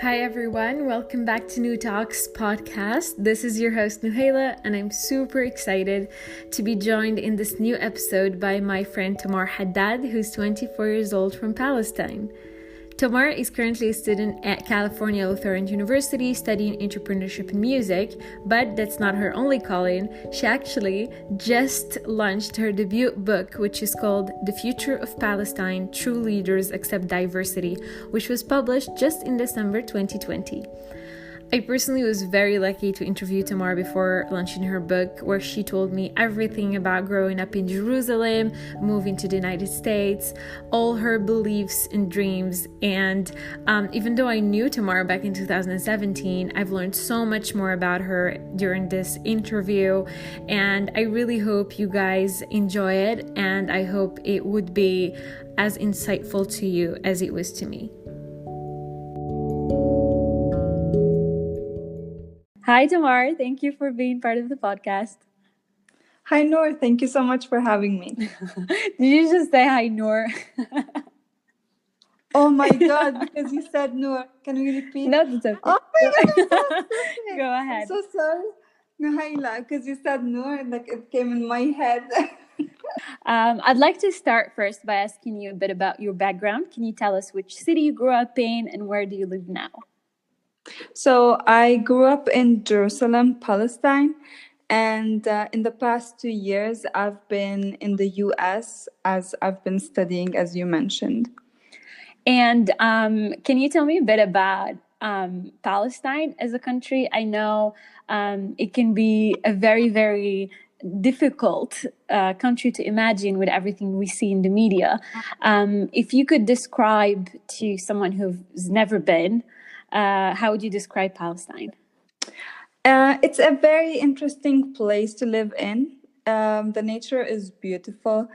Hi everyone, welcome back to NouTalks podcast. This is your host Nouhaila, and I'm super excited to be joined in this new episode by my friend Tamar Haddad, who's 24 years old from Palestine. Tamar is currently a student at California Lutheran University studying entrepreneurship in music, but that's not her only calling. She actually just launched her debut book, which is called The Future of Palestine, True Leaders Accept Diversity, which was published just in December 2020. I personally was very lucky to interview Tamar before launching her book, where she told me everything about growing up in Jerusalem, moving to the United States, all her beliefs and dreams. And even though I knew Tamar back in 2017, I've learned so much more about her during this interview. And I really hope you guys enjoy it, and I hope it would be as insightful to you as it was to me. Hi, Tamar. Thank you for being part of the podcast. Hi, Noor. Thank you so much for having me. Did you just say hi, Noor? Oh my God, because you said Noor. Can we repeat? No, that's okay. Oh my God, Go ahead. I'm so sorry. Nouhaila, because you said Noor, like it came in my head. I'd like to start first by asking you a bit about your background. Can you tell us which city you grew up in and where do you live now? So I grew up in Jerusalem, Palestine, and in the past 2 years, I've been in the US as I've been studying, as you mentioned. And can you tell me a bit about Palestine as a country? I know it can be a very, very difficult country to imagine with everything we see in the media. If you could describe to someone who's never been, how would you describe Palestine? It's a very interesting place to live in. The nature is beautiful,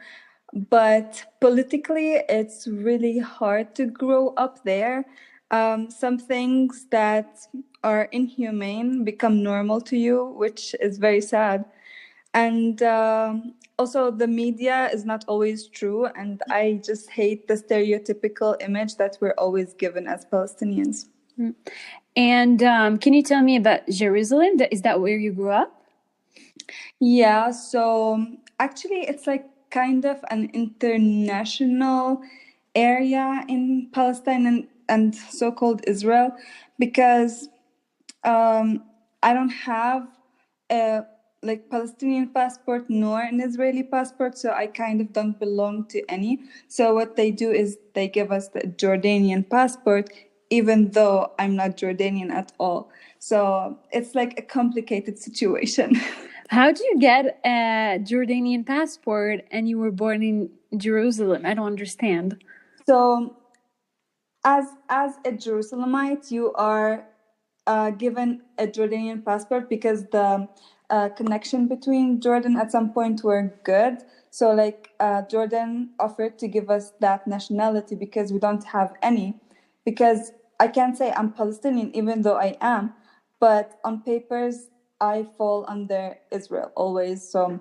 but politically, it's really hard to grow up there. Some things that are inhumane become normal to you, which is very sad. And also, the media is not always true, and I just hate the stereotypical image that we're always given as Palestinians. And can you tell me about Jerusalem? Is that where you grew up? Yeah, so actually it's like kind of an international area in Palestine and so-called Israel, because I don't have a like Palestinian passport nor an Israeli passport, so I kind of don't belong to any. So what they do is they give us the Jordanian passport, even though I'm not Jordanian at all. So it's like a complicated situation. How do you get a Jordanian passport and you were born in Jerusalem? I don't understand. So as a Jerusalemite, you are given a Jordanian passport because the connection between Jordan at some point were good. So like Jordan offered to give us that nationality because we don't have any. Because I can't say I'm Palestinian even though I am, but on papers I fall under Israel always. So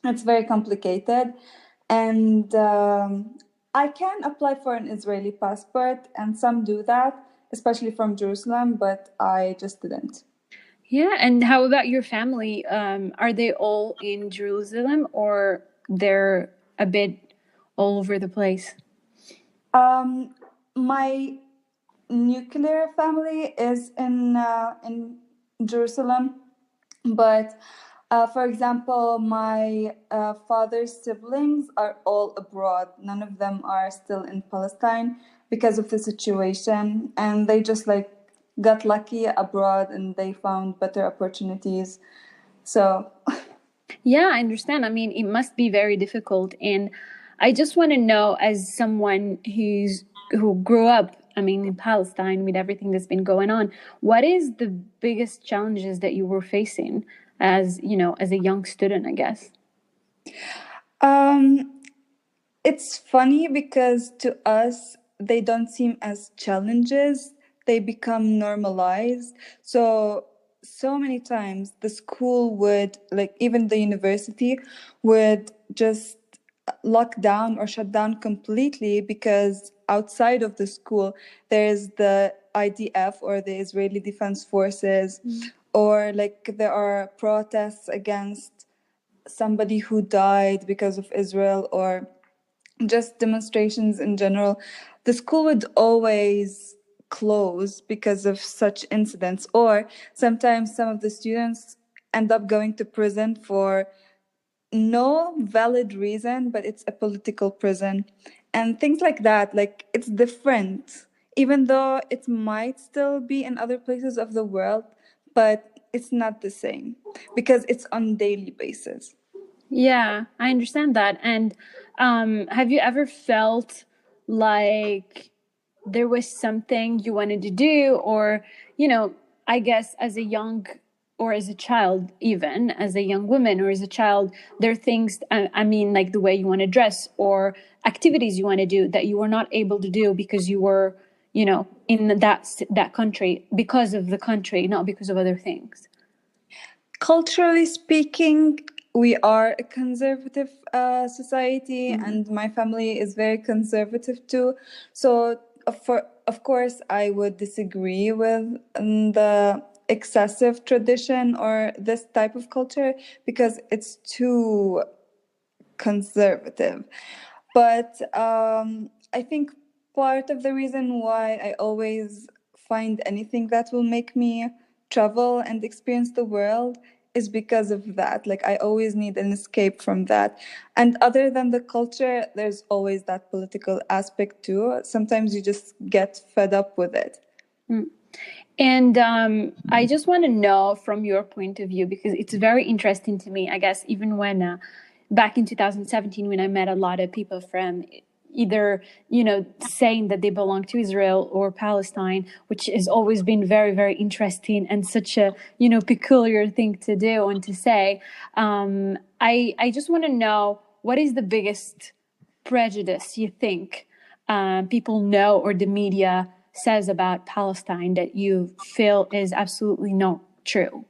it's very complicated. And I can apply for an Israeli passport, and some do that, especially from Jerusalem, but I just didn't. Yeah, and how about your family? Are they all in Jerusalem or they're a bit all over the place? My nuclear family is in Jerusalem, but for example, my father's siblings are all abroad. None of them are still in Palestine because of the situation, and they just like got lucky abroad and they found better opportunities. So yeah, I understand. I mean, it must be very difficult, and I just want to know, as someone who grew up, I mean, in Palestine with everything that's been going on, what is the biggest challenges that you were facing as, you know, as a young student, I guess? It's funny because to us, they don't seem as challenges. They become normalized. So many times the school would, like even the university, would just lock down or shut down completely because outside of the school, there's the IDF or the Israeli Defense Forces, or like there are protests against somebody who died because of Israel, or just demonstrations in general, the school would always close because of such incidents. Or sometimes some of the students end up going to prison for no valid reason, but it's a political prison and things like that. Like, it's different, even though it might still be in other places of the world, but it's not the same because it's on daily basis. Yeah, I understand that. And have you ever felt like there was something you wanted to do, or, I guess as a young, or as a child, even as a young woman or as a child, there are things, I mean, like the way you want to dress or activities you want to do that you were not able to do because you were, in that country, because of the country, not because of other things? Culturally speaking, we are a conservative society, and my family is very conservative too. So, of course, I would disagree with the excessive tradition or this type of culture because it's too conservative. But I think part of the reason why I always find anything that will make me travel and experience the world is because of that. Like, I always need an escape from that. And other than the culture, there's always that political aspect too. Sometimes you just get fed up with it. And I just want to know from your point of view, because it's very interesting to me, I guess, even when back in 2017, when I met a lot of people from either, saying that they belong to Israel or Palestine, which has always been very, very interesting and such a, peculiar thing to do and to say. I just want to know, what is the biggest prejudice you think people know or the media says about Palestine that you feel is absolutely not true?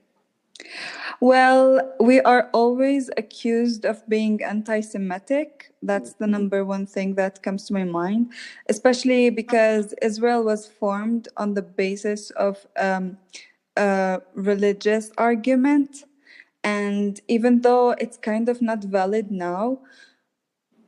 Well, we are always accused of being anti-Semitic. That's the number one thing that comes to my mind, especially because Israel was formed on the basis of a religious argument. And even though it's kind of not valid now,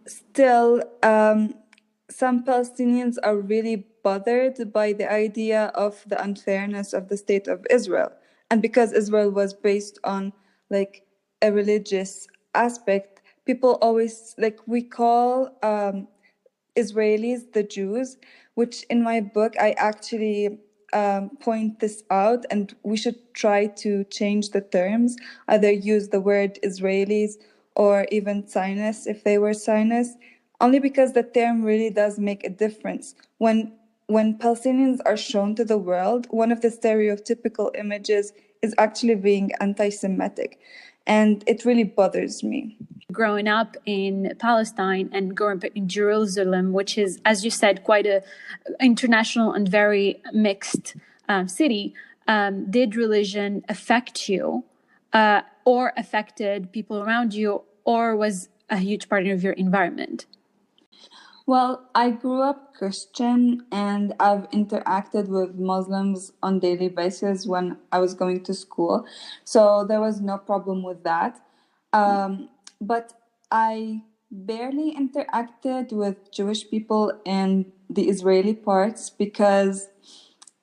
still, some Palestinians are really bothered by the idea of the unfairness of the state of Israel. And because Israel was based on like a religious aspect, people always, like, we call Israelis the Jews, which in my book I actually point this out, and we should try to change the terms, either use the word Israelis or even Zionists if they were Zionists, only because the term really does make a difference. When Palestinians are shown to the world, one of the stereotypical images is actually being anti-Semitic, and it really bothers me. Growing up in Palestine and growing up in Jerusalem, which is, as you said, quite a international and very mixed city, did religion affect you or affected people around you, or was a huge part of your environment? Well, I grew up Christian, and I've interacted with Muslims on daily basis when I was going to school. So there was no problem with that. But I barely interacted with Jewish people in the Israeli parts because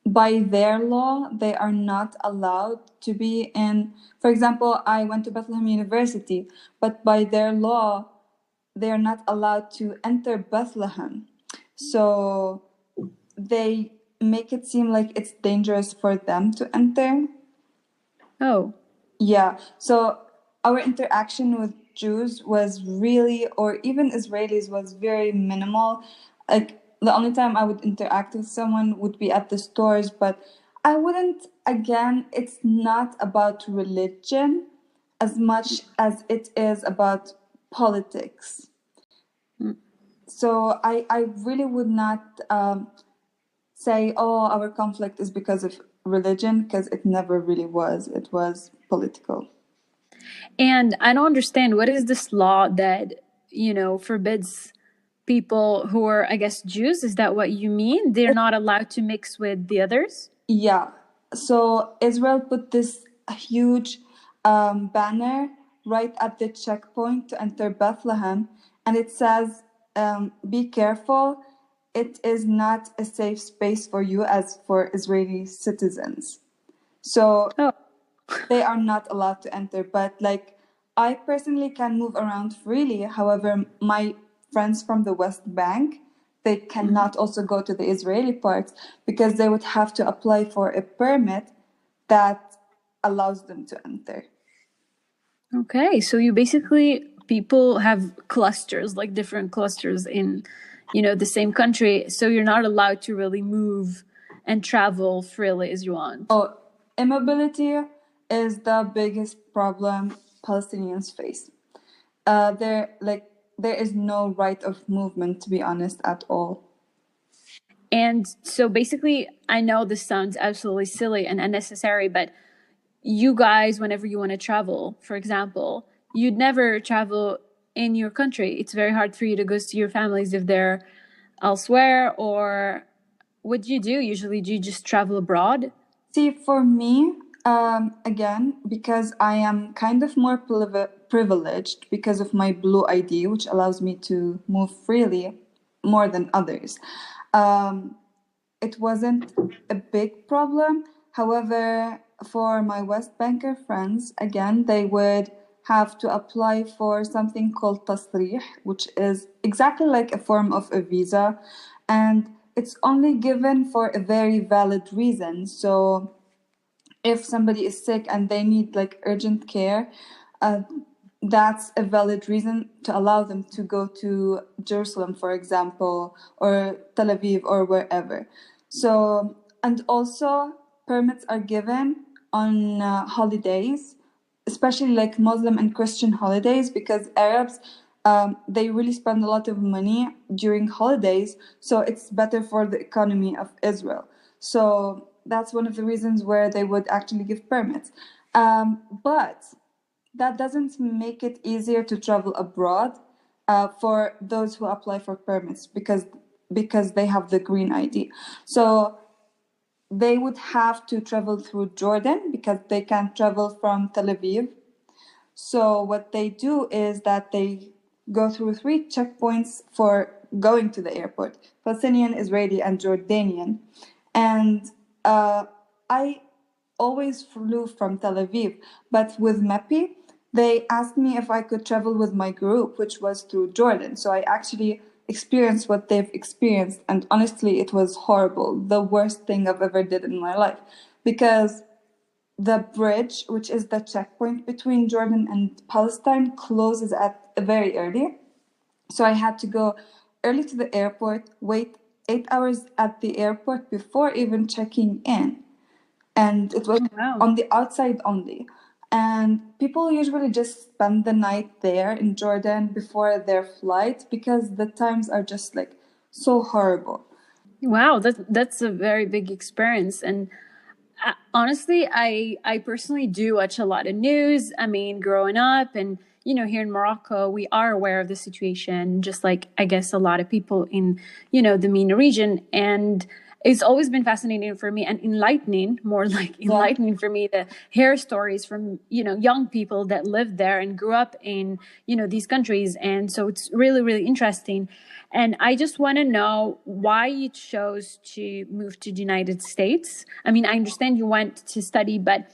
by their law, they are not allowed to be in. For example, I went to Bethlehem University, but by their law, they are not allowed to enter Bethlehem. So they make it seem like it's dangerous for them to enter. Oh. Yeah. So our interaction with Jews was really, or even Israelis, was very minimal. Like, the only time I would interact with someone would be at the stores, but I wouldn't, again, it's not about religion as much as it is about politics. So I really would not say, oh, our conflict is because of religion, because it never really was. It was political. And I don't understand, what is this law that, forbids people who are, I guess, Jews. Is that what you mean? They're not allowed to mix with the others? Yeah. So Israel put this huge banner right at the checkpoint to enter Bethlehem, and it says, "Be careful. It is not a safe space for you as for Israeli citizens." So Oh, they are not allowed to enter. But like, I personally can move around freely. However, my friends from the West Bank, they cannot also go to the Israeli parts because they would have to apply for a permit that allows them to enter. okay. So you basically, people have clusters, like different clusters in, the same country. So you're not allowed to really move and travel freely as you want. Oh, immobility is the biggest problem Palestinians face. There is no right of movement, to be honest, at all. And so basically, I know this sounds absolutely silly and unnecessary, but you guys, whenever you want to travel, for example, you'd never travel in your country. It's very hard for you to go see your families if they're elsewhere. Or what do you do usually? Do you just travel abroad? See, for me, again, because I am kind of more privileged because of my blue ID, which allows me to move freely more than others. It wasn't a big problem. However, for my West Banker friends, again, they would have to apply for something called tasrih, which is exactly like a form of a visa, and it's only given for a very valid reason. So if somebody is sick and they need like urgent care, that's a valid reason to allow them to go to Jerusalem, for example, or Tel Aviv or wherever. So, and also permits are given on holidays, especially like Muslim and Christian holidays, because Arabs, they really spend a lot of money during holidays, so it's better for the economy of Israel. So that's one of the reasons where they would actually give permits. But that doesn't make it easier to travel abroad for those who apply for permits because they have the green ID. So they would have to travel through Jordan because they can't travel from Tel Aviv. So what they do is that they go through 3 checkpoints for going to the airport: Palestinian, Israeli, and Jordanian. And I always flew from Tel Aviv, but with MEPI, they asked me if I could travel with my group, which was through Jordan. So I actually experienced what they've experienced, and honestly, it was horrible. The worst thing I've ever did in my life, because the bridge, which is the checkpoint between Jordan and Palestine, closes at very early. So I had to go early to the airport, wait 8 hours at the airport before even checking in. And it was on the outside only. And people usually just spend the night there in Jordan before their flight because the times are just like so horrible. Wow, that's a very big experience. And honestly, I personally do watch a lot of news. I mean, growing up and, here in Morocco, we are aware of the situation, just like, I guess, a lot of people in, the MENA region. And it's always been fascinating for me and enlightening, more like enlightening for me, to hear stories from, young people that lived there and grew up in, these countries. And so it's really, really interesting. And I just want to know why you chose to move to the United States. I mean, I understand you went to study, but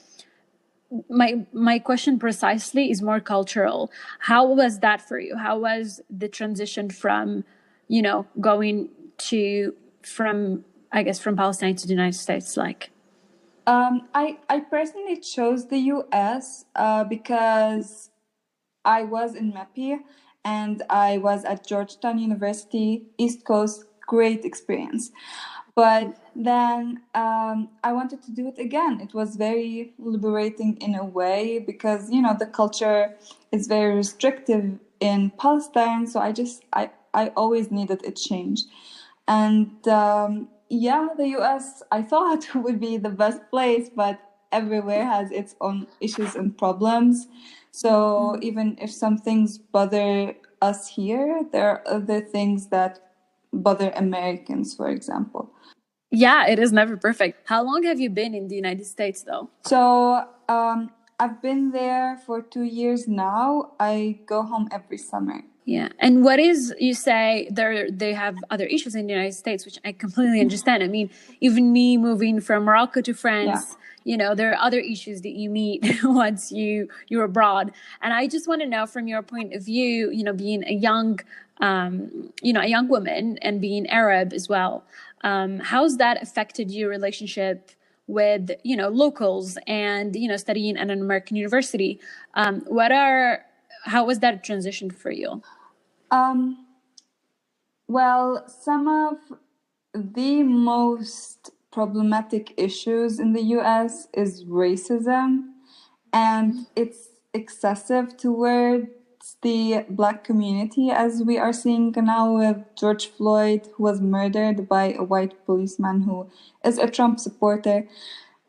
my question precisely is more cultural. How was that for you? How was the transition from, going from Palestine to the United States like? I personally chose the US because I was in MEPI and I was at Georgetown University, East Coast, great experience. But then I wanted to do it again. It was very liberating in a way because, the culture is very restrictive in Palestine. So I always needed a change. And the US, I thought would be the best place, but everywhere has its own issues and problems. So even if some things bother us here, there are other things that bother Americans, for example. Yeah, it is never perfect. How long have you been in the United States, though? So I've been there for 2 years now. I go home every summer. Yeah. And what is, you say they have other issues in the United States, which I completely understand. I mean, even me moving from Morocco to France, there are other issues that you meet once you're abroad. And I just want to know, from your point of view, being a young woman and being Arab as well, how's that affected your relationship with, locals and, studying at an American university? How was that transition for you? Well, some of the most problematic issues in the US is racism, and it's excessive towards the Black community, as we are seeing now with George Floyd, who was murdered by a white policeman who is a Trump supporter.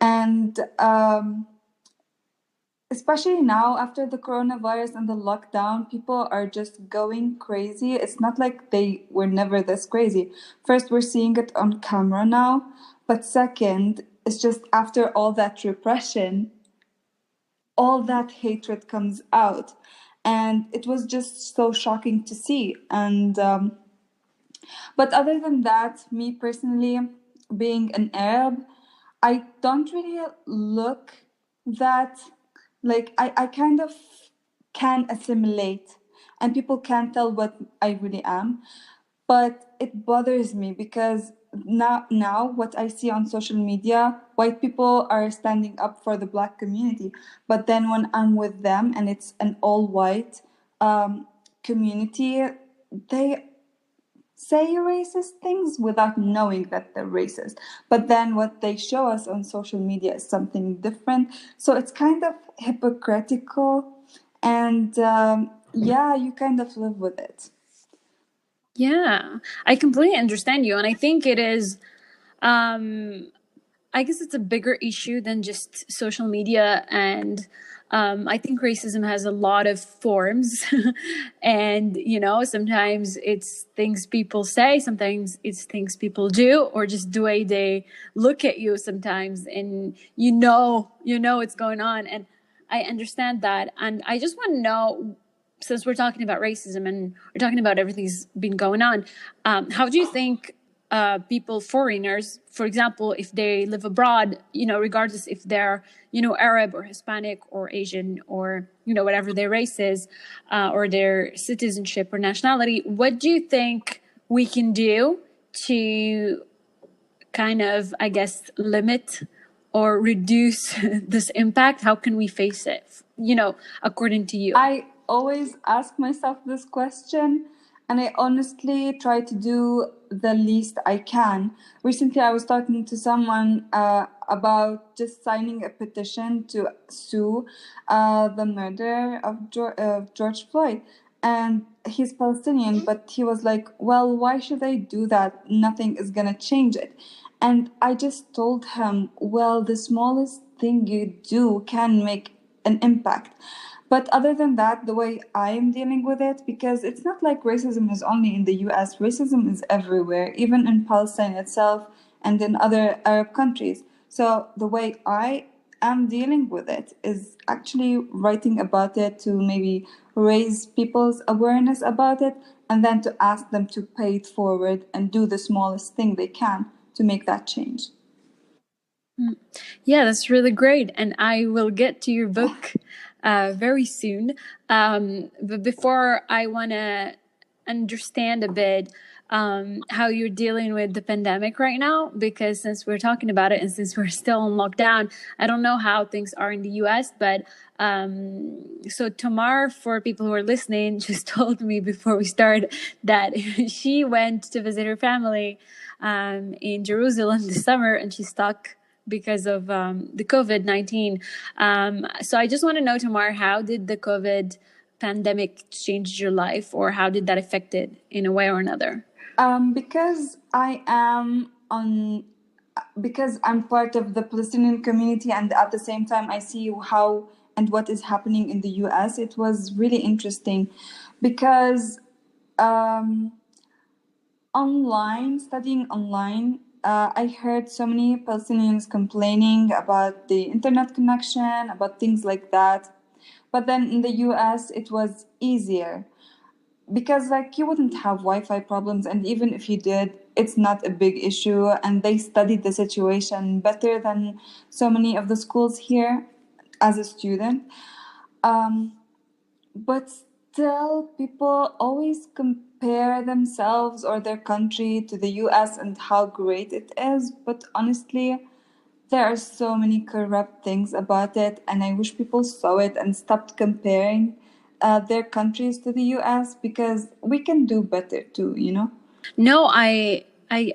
And especially now after the coronavirus and the lockdown, people are just going crazy. It's not like they were never this crazy. First, we're seeing it on camera now, but second, it's just after all that repression, all that hatred comes out, and it was just so shocking to see. And but other than that, me personally, being an Arab, I don't really look that, like, I kind of can assimilate, and people can't tell what I really am. But it bothers me because now what I see on social media, white people are standing up for the Black community. But then when I'm with them and it's an all-white community, they say racist things without knowing that they're racist. But then what they show us on social media is something different. So it's kind of hypocritical. And you kind of live with it. Yeah, I completely understand you. And I think it is, I guess it's a bigger issue than just social media. And I think racism has a lot of forms. And, sometimes it's things people say, sometimes it's things people do, or just the way they look at you sometimes. And you know what's going on. And I understand that. And I just want to know, since we're talking about racism and we're talking about everything's been going on, how do you think people, foreigners, for example, if they live abroad, regardless if they're, Arab or Hispanic or Asian or, whatever their race is, or their citizenship or nationality, what do you think we can do to kind of, I guess, limit or reduce this impact? How can we face it, according to you? I always ask myself this question, and I honestly try to do the least I can. Recently, I was talking to someone about just signing a petition to sue the murder of George Floyd. And he's Palestinian, but he was like, well, why should I do that? Nothing is going to change it. And I just told him, well, the smallest thing you do can make an impact. But other than that, the way I am dealing with it, because it's not like racism is only in the US, racism is everywhere, even in Palestine itself and in other Arab countries. So the way I am dealing with it is actually writing about it to maybe raise people's awareness about it, and then to ask them to pay it forward and do the smallest thing they can to make that change. Yeah, that's really great. And I will get to your book very soon. But before, I want to understand a bit how you're dealing with the pandemic right now, because since we're talking about it and since we're still in lockdown, I don't know how things are in the US, but so Tamar, for people who are listening, just told me before we started that she went to visit her family in Jerusalem this summer, and she's stuck because of the COVID-19. So I just want to know, Tamar, how did the COVID pandemic change your life, or how did that affect it in a way or another? Because I'm part of the Palestinian community, and at the same time I see how and what is happening in the US, it was really interesting because um, studying online, I heard so many Palestinians complaining about the internet connection, about things like that. But then in the US, it was easier because, like, you wouldn't have Wi-Fi problems, and even if you did, it's not a big issue. And they studied the situation better than so many of the schools here as a student. Um, but still, people always compare themselves or their country to the US and how great it is. But honestly, there are so many corrupt things about it, and I wish people saw it and stopped comparing their countries to the US, because we can do better too, you know? No, I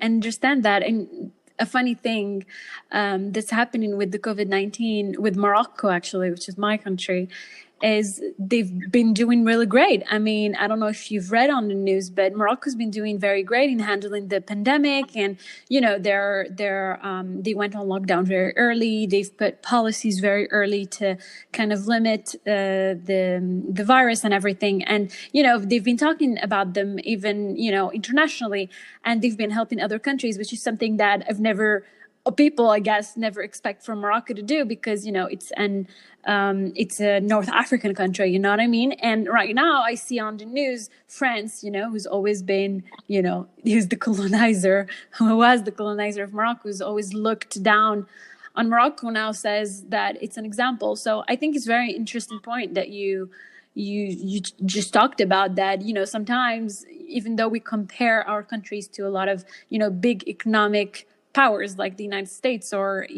understand that. And a funny thing that's happening with the COVID-19 with Morocco, actually, which is my country, is they've been doing really great. I mean, I don't know if you've read on the news, but Morocco's been doing very great in handling the pandemic. And they went on lockdown very early. They've put policies very early to kind of limit the virus and everything. And they've been talking about them even internationally, and they've been helping other countries, which is something that people, I guess, never expect from Morocco to do, because it's a North African country, you know what I mean? And right now I see on the news France, who's always been, who's the colonizer, who was the colonizer of Morocco, who's always looked down on Morocco, now says that it's an example. So I think it's a very interesting point that you just talked about, that sometimes, even though we compare our countries to a lot of big economic powers like the United States or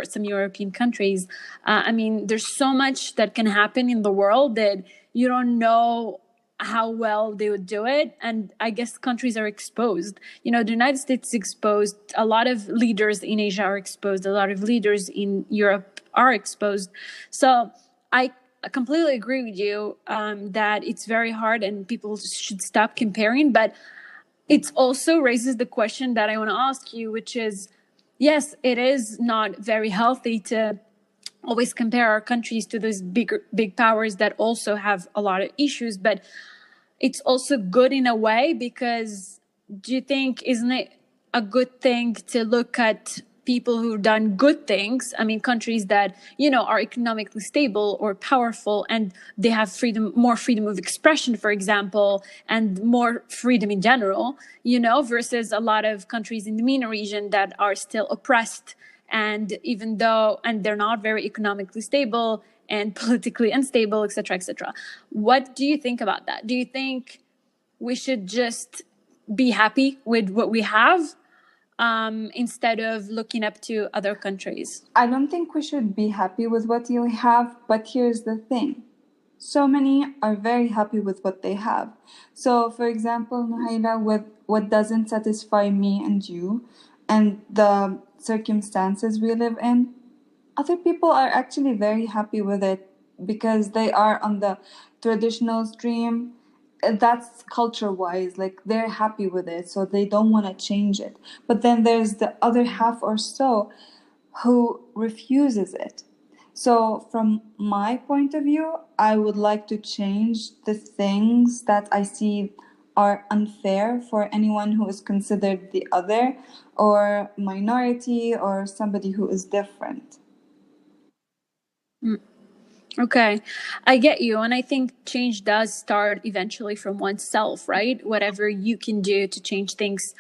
some European countries, I mean, there's so much that can happen in the world that you don't know how well they would do it. And I guess countries are exposed. The United States is exposed. A lot of leaders in Asia are exposed. A lot of leaders in Europe are exposed. So I completely agree with you that it's very hard and people should stop comparing. But it also raises the question that I want to ask you, which is, yes, it is not very healthy to always compare our countries to these big powers that also have a lot of issues, but it's also good in a way, because do you think, isn't it a good thing to look at people who've done good things? I mean, countries that, are economically stable or powerful, and they have more freedom of expression, for example, and more freedom in general, versus a lot of countries in the MENA region that are still oppressed. And and they're not very economically stable and politically unstable, etc., etc. What do you think about that? Do you think we should just be happy with what we have, instead of looking up to other countries? I don't think we should be happy with what we have, but here's the thing. So many are very happy with what they have. So, for example, Nouhaila, with what doesn't satisfy me and you and the circumstances we live in, other people are actually very happy with it because they are on the traditional stream. That's culture-wise, like, they're happy with it, so they don't want to change it. But then there's the other half or so who refuses it. So from my point of view, I would like to change the things that I see are unfair for anyone who is considered the other or minority or somebody who is different. Okay, I get you. And I think change does start eventually from oneself, right? Whatever you can do to change things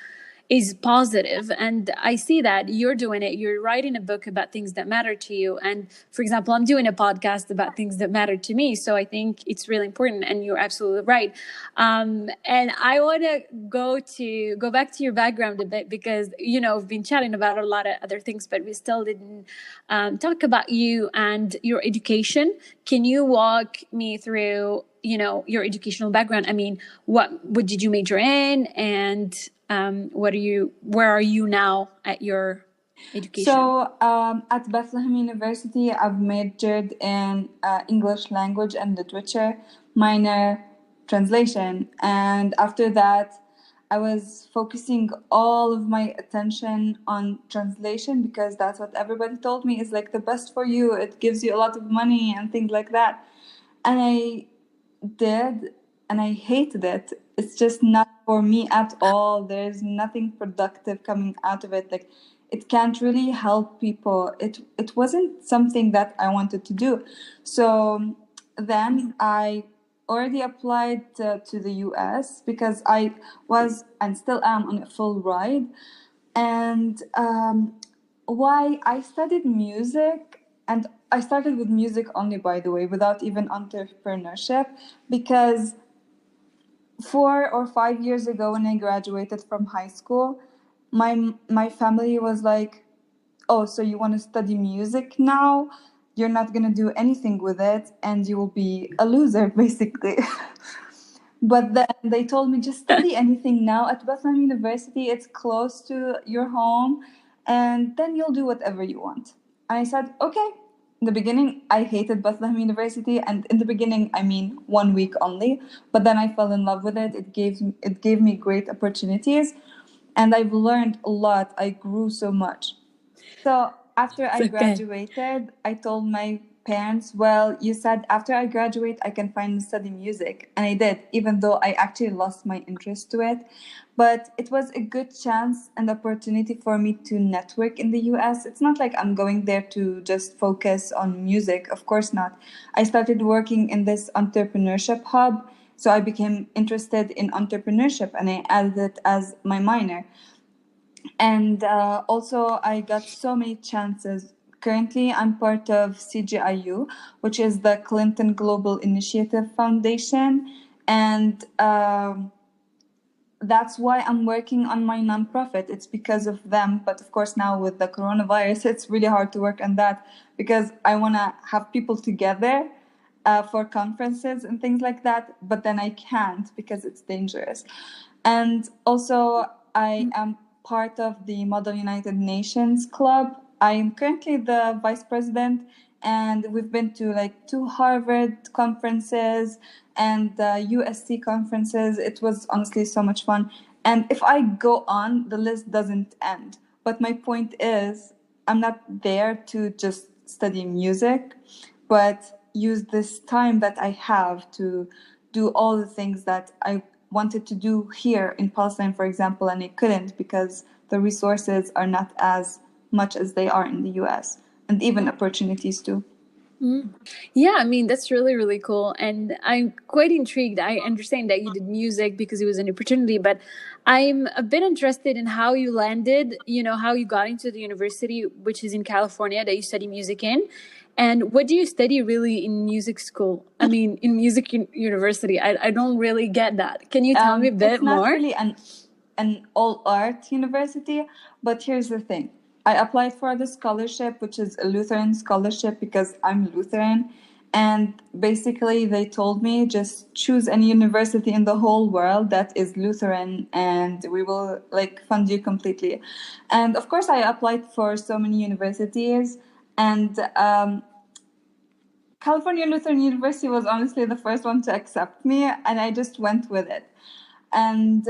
is positive. And I see that you're doing it. You're writing a book about things that matter to you. And for example, I'm doing a podcast about things that matter to me. So I think it's really important, and you're absolutely right. And I want to go back to your background a bit, because, we've been chatting about a lot of other things, but we still didn't talk about you and your education. Can you walk me through, your educational background? I mean, what did you major in, and where are you now at your education? So at Bethlehem University, I've majored in English language and literature, minor translation. And after that, I was focusing all of my attention on translation, because that's what everybody told me is like the best for you. It gives you a lot of money and things like that. And I did and I hated it. It's just not for me at all. There's nothing productive coming out of it. Like, it can't really help people. It wasn't something that I wanted to do. So then I already applied to the US because I was and still am on a full ride. And why I studied music, and I started with music only, by the way, without even entrepreneurship, because 4 or 5 years ago, when I graduated from high school, my family was like, "Oh, so you want to study music now? You're not gonna do anything with it, and you will be a loser, basically." But then they told me, just study anything now at Bethlehem University. It's close to your home, and then you'll do whatever you want. And I said, okay. In the beginning, I hated Bethlehem University, and in the beginning, I mean 1 week only. But then I fell in love with it. It gave me great opportunities, and I've learned a lot. I grew so much. So after I graduated, I told my parents, well, you said after I graduate, I can finally study music. And I did, even though I actually lost my interest to it. But it was a good chance and opportunity for me to network in the US. It's not like I'm going there to just focus on music. Of course not. I started working in this entrepreneurship hub. So I became interested in entrepreneurship, and I added it as my minor. And also, I got so many chances. Currently, I'm part of CGIU, which is the Clinton Global Initiative Foundation. And that's why I'm working on my nonprofit. It's because of them. But of course, now with the coronavirus, it's really hard to work on that because I want to have people together for conferences and things like that. But then I can't because it's dangerous. And also, I am part of the Model United Nations Club. I am currently the vice president, and we've been to like 2 Harvard conferences and USC conferences. It was honestly so much fun. And if I go on, the list doesn't end. But my point is, I'm not there to just study music, but use this time that I have to do all the things that I wanted to do here in Palestine, for example, and I couldn't because the resources are not as much as they are in the US, and even opportunities too. Yeah, I mean, that's really, really cool. And I'm quite intrigued. I understand that you did music because it was an opportunity, but I'm a bit interested in how you landed, how you got into the university, which is in California, that you study music in. And what do you study really in music school? I mean, in music university, I don't really get that. Can you tell me a bit more? It's not really an all art university, but here's the thing. I applied for the scholarship, which is a Lutheran scholarship because I'm Lutheran. And basically they told me just choose any university in the whole world that is Lutheran and we will like fund you completely. And of course I applied for so many universities, and California Lutheran University was honestly the first one to accept me, and I just went with it. And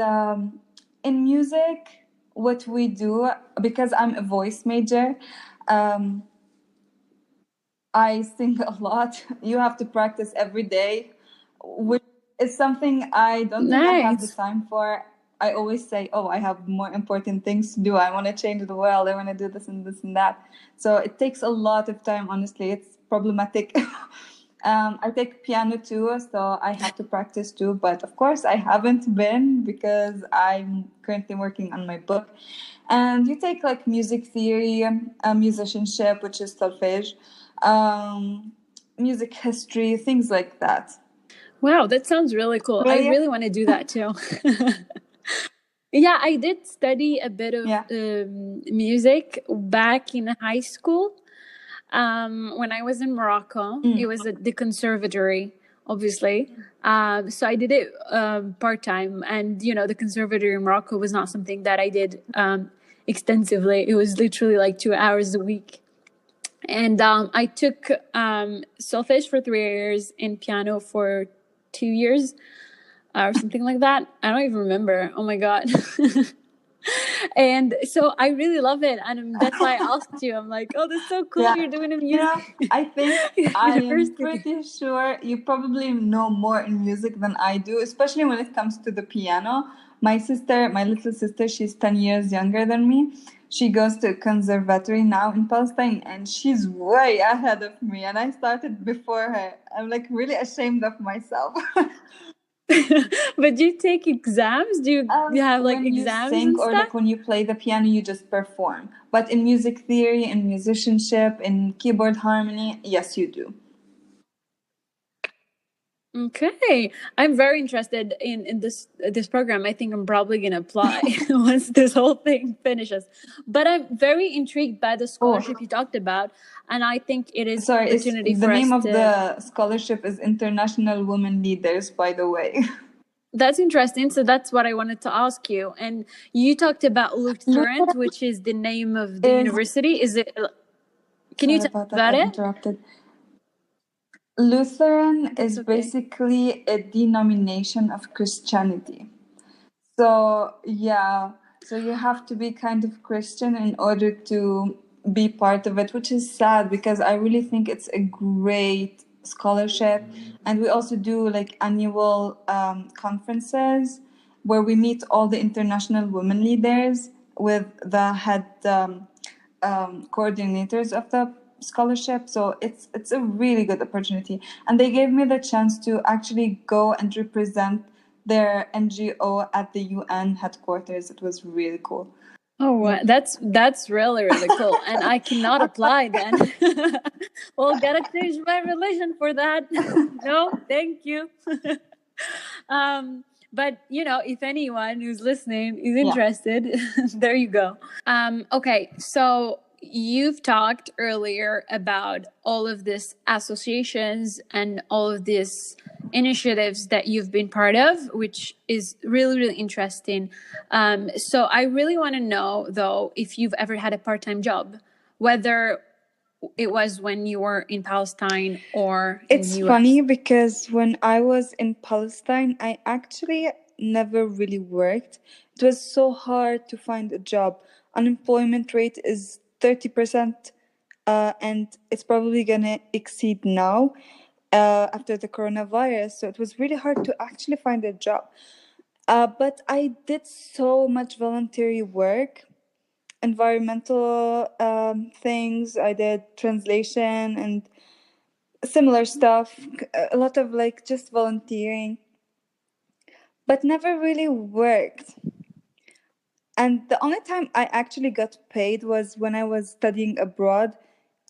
in music, what we do, because I'm a voice major, I sing a lot. You have to practice every day, which is something I don't think I have the time for. I always say, oh, I have more important things to do. I want to change the world. I want to do this and this and that. So it takes a lot of time, honestly. It's problematic. I take piano too, so I have to practice too. But of course, I haven't been because I'm currently working on my book. And you take like music theory, musicianship, which is solfège, music history, things like that. Wow, that sounds really cool. Really? I really want to do that too. Yeah, I did study a bit of music back in high school. When I was in Morocco, it was at the conservatory, obviously. So I did it part-time. And, the conservatory in Morocco was not something that I did extensively. It was literally like 2 hours a week. And I took solfège for 3 years and piano for 2 years or something like that. I don't even remember. Oh, my God. And so I really love it, and that's why I asked you. I'm like, oh, that's so cool. Yeah. You're doing a You know, music I think I am university. pretty sure you probably know more in music than I do, especially when it comes to the piano. My sister, my little sister, she's 10 years younger than me. She goes to a conservatory now in Palestine, and she's way ahead of me. And I started before her. I'm like really ashamed of myself. But do you take exams? Do you have like When you exams sing and or stuff? like when you play the piano, you just perform. But in music theory, in musicianship, in keyboard harmony, yes, you do. Okay, I'm very interested in this program. I think I'm probably gonna apply once this whole thing finishes. But I'm very intrigued by the scholarship you talked about, and I think it is Sorry, opportunity the for us name of to. the scholarship is International Women Leaders, by the way. That's interesting. So that's what I wanted to ask you. And you talked about Lutheran, which is the name of the university. Is it? Can you Sorry tell about me that, about I it? interrupted. Lutheran That's is okay. basically a denomination of Christianity. So, yeah, so you have to be kind of Christian in order to be part of it, which is sad because I really think it's a great scholarship. And we also do like annual conferences where we meet all the international women leaders with the head coordinators of the scholarship. So it's a really good opportunity. And they gave me the chance to actually go and represent their NGO at the UN headquarters. It was really cool. Oh, wow. That's really, really cool. And I cannot apply then. Well, gotta change my religion for that. No, thank you. But if anyone who's listening is Yeah. interested, there you go. Okay, so you've talked earlier about all of these associations and all of these initiatives that you've been part of, which is really, really interesting. So I really want to know, though, if you've ever had a part-time job, whether it was when you were in Palestine or in It's the US. funny because when I was in Palestine, I actually never really worked. It was so hard to find a job. Unemployment rate is 30%, and it's probably gonna exceed now after the coronavirus. So it was really hard to actually find a job. But I did so much voluntary work, environmental things. I did translation and similar stuff, a lot of like just volunteering, but never really worked. And the only time I actually got paid was when I was studying abroad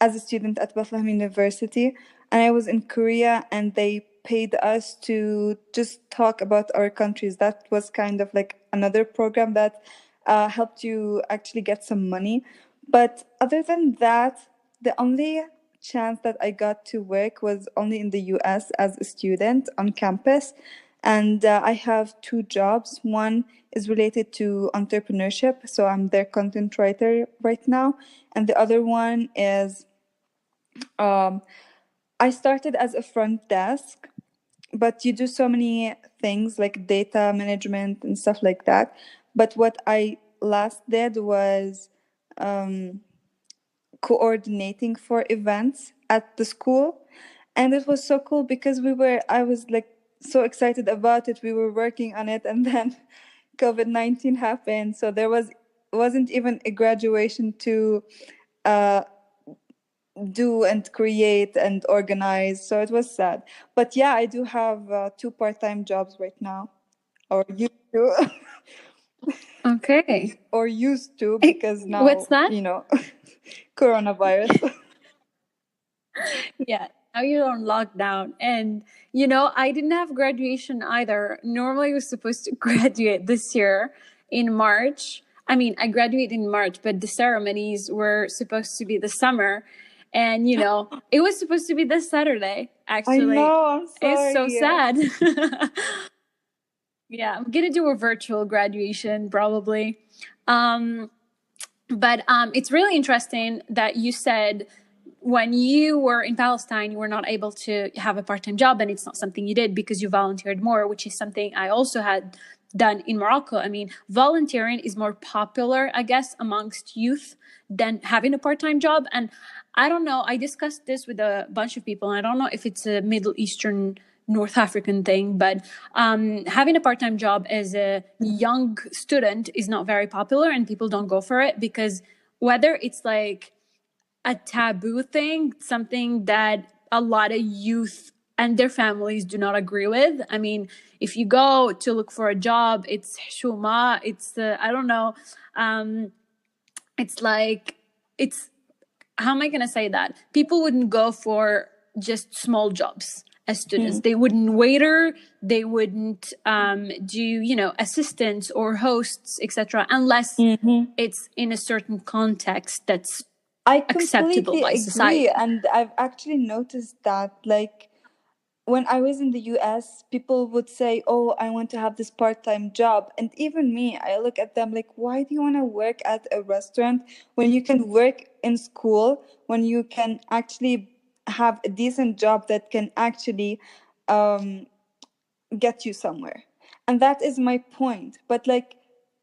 as a student at Bethlehem University. And I was in Korea and they paid us to just talk about our countries. That was kind of like another program that helped you actually get some money. But other than that, the only chance that I got to work was only in the US as a student on campus. And I have two jobs. One is related to entrepreneurship, so I'm their content writer right now. And the other one is I started as a front desk, but you do so many things like data management and stuff like that. But what I last did was coordinating for events at the school. And it was so cool because I was like so excited about it. We were working on it, and then COVID-19 happened. So there wasn't even a graduation to do and create and organize. So it was sad. But yeah, I do have two part-time jobs right now, or used to. Okay. Or used to, because now, What's that? coronavirus. Yeah, now you're on lockdown. And, I didn't have graduation either. Normally, I was supposed to graduate this year in March. I mean, I graduated in March, but the ceremonies were supposed to be the summer. And, it was supposed to be this Saturday, actually. I know, I'm It's so sorry. sad. Yeah, I'm going to do a virtual graduation probably. But it's really interesting that you said when you were in Palestine, you were not able to have a part-time job, and it's not something you did because you volunteered more, which is something I also had done in Morocco. I mean, volunteering is more popular, I guess, amongst youth than having a part-time job. And I don't know, I discussed this with a bunch of people, and I don't know if it's a Middle Eastern, North African thing, but having a part-time job as a young student is not very popular, and people don't go for it because whether it's like a taboo thing, something that a lot of youth and their families do not agree with. I mean, if you go to look for a job, it's shuma, it's I don't know, it's like, it's, how am I going to say that? People wouldn't go for just small jobs as students. They wouldn't waiter, they wouldn't do, you know, assistants or hosts, etc., unless it's in a certain context that's I acceptable completely by agree, society. and I've actually noticed that, like, when I was in the US, people would say, "Oh, I want to have this part-time job." And even me, I look at them like, "Why do you want to work at a restaurant when you can work in school, when you can actually have a decent job that can actually get you somewhere?" And that is my point. But like,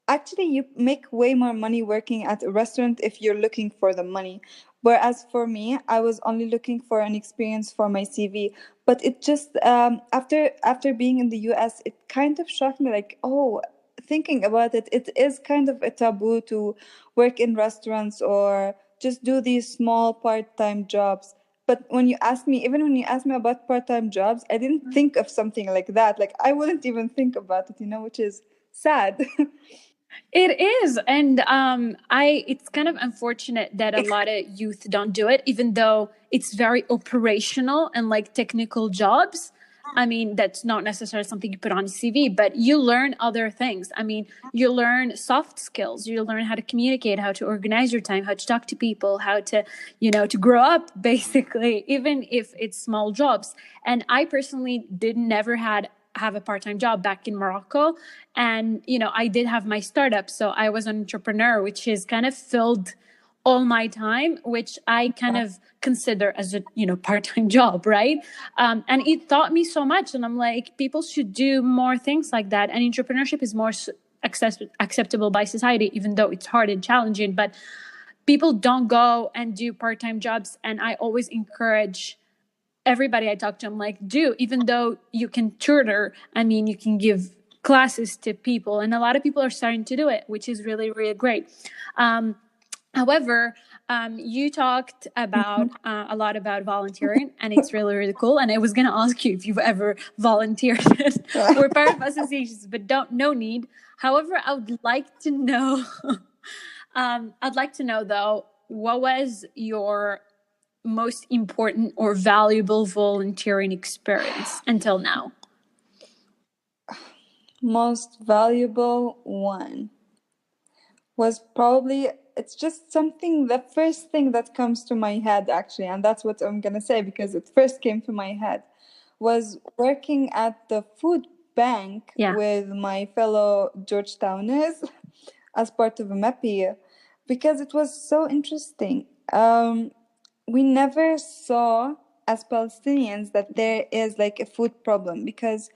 actually you make way more money working at a restaurant if you're looking for the money, whereas for me, I was only looking for an experience for my CV. But it just after being in the US, it kind of shocked me, like, oh, thinking about it, it is kind of a taboo to work in restaurants or just do these small part-time jobs. But when you ask me, even when you ask me about part-time jobs, I didn't think of something like that. Like, I wouldn't even think about it, which is sad. It is, and it's kind of unfortunate that a lot of youth don't do it, even though it's very operational and like technical jobs. I mean, that's not necessarily something you put on a CV, but you learn other things. I mean, you learn soft skills. You learn how to communicate, how to organize your time, how to talk to people, how to, to grow up, basically, even if it's small jobs. And I personally never have a part-time job back in Morocco. And, I did have my startup. So I was an entrepreneur, which is kind of filled all my time, which I kind of consider as a, part-time job, right? And it taught me so much. And I'm like, people should do more things like that. And entrepreneurship is more acceptable by society, even though it's hard and challenging. But people don't go and do part-time jobs. And I always encourage everybody I talk to, I'm like, even though you can tutor, I mean, you can give classes to people. And a lot of people are starting to do it, which is really, really great. However, you talked about a lot about volunteering, and it's really, really cool. And I was going to ask you if you've ever volunteered. We're part of associations, but no need. However, I would like to know, though, what was your most important or valuable volunteering experience until now? Most valuable one was probably, it's just something, the first thing that comes to my head, actually, and that's what I'm gonna say because it first came to my head, was working at the food bank with my fellow Georgetowners as part of a MEPI, because it was so interesting. We never saw as Palestinians that there is like a food problem, because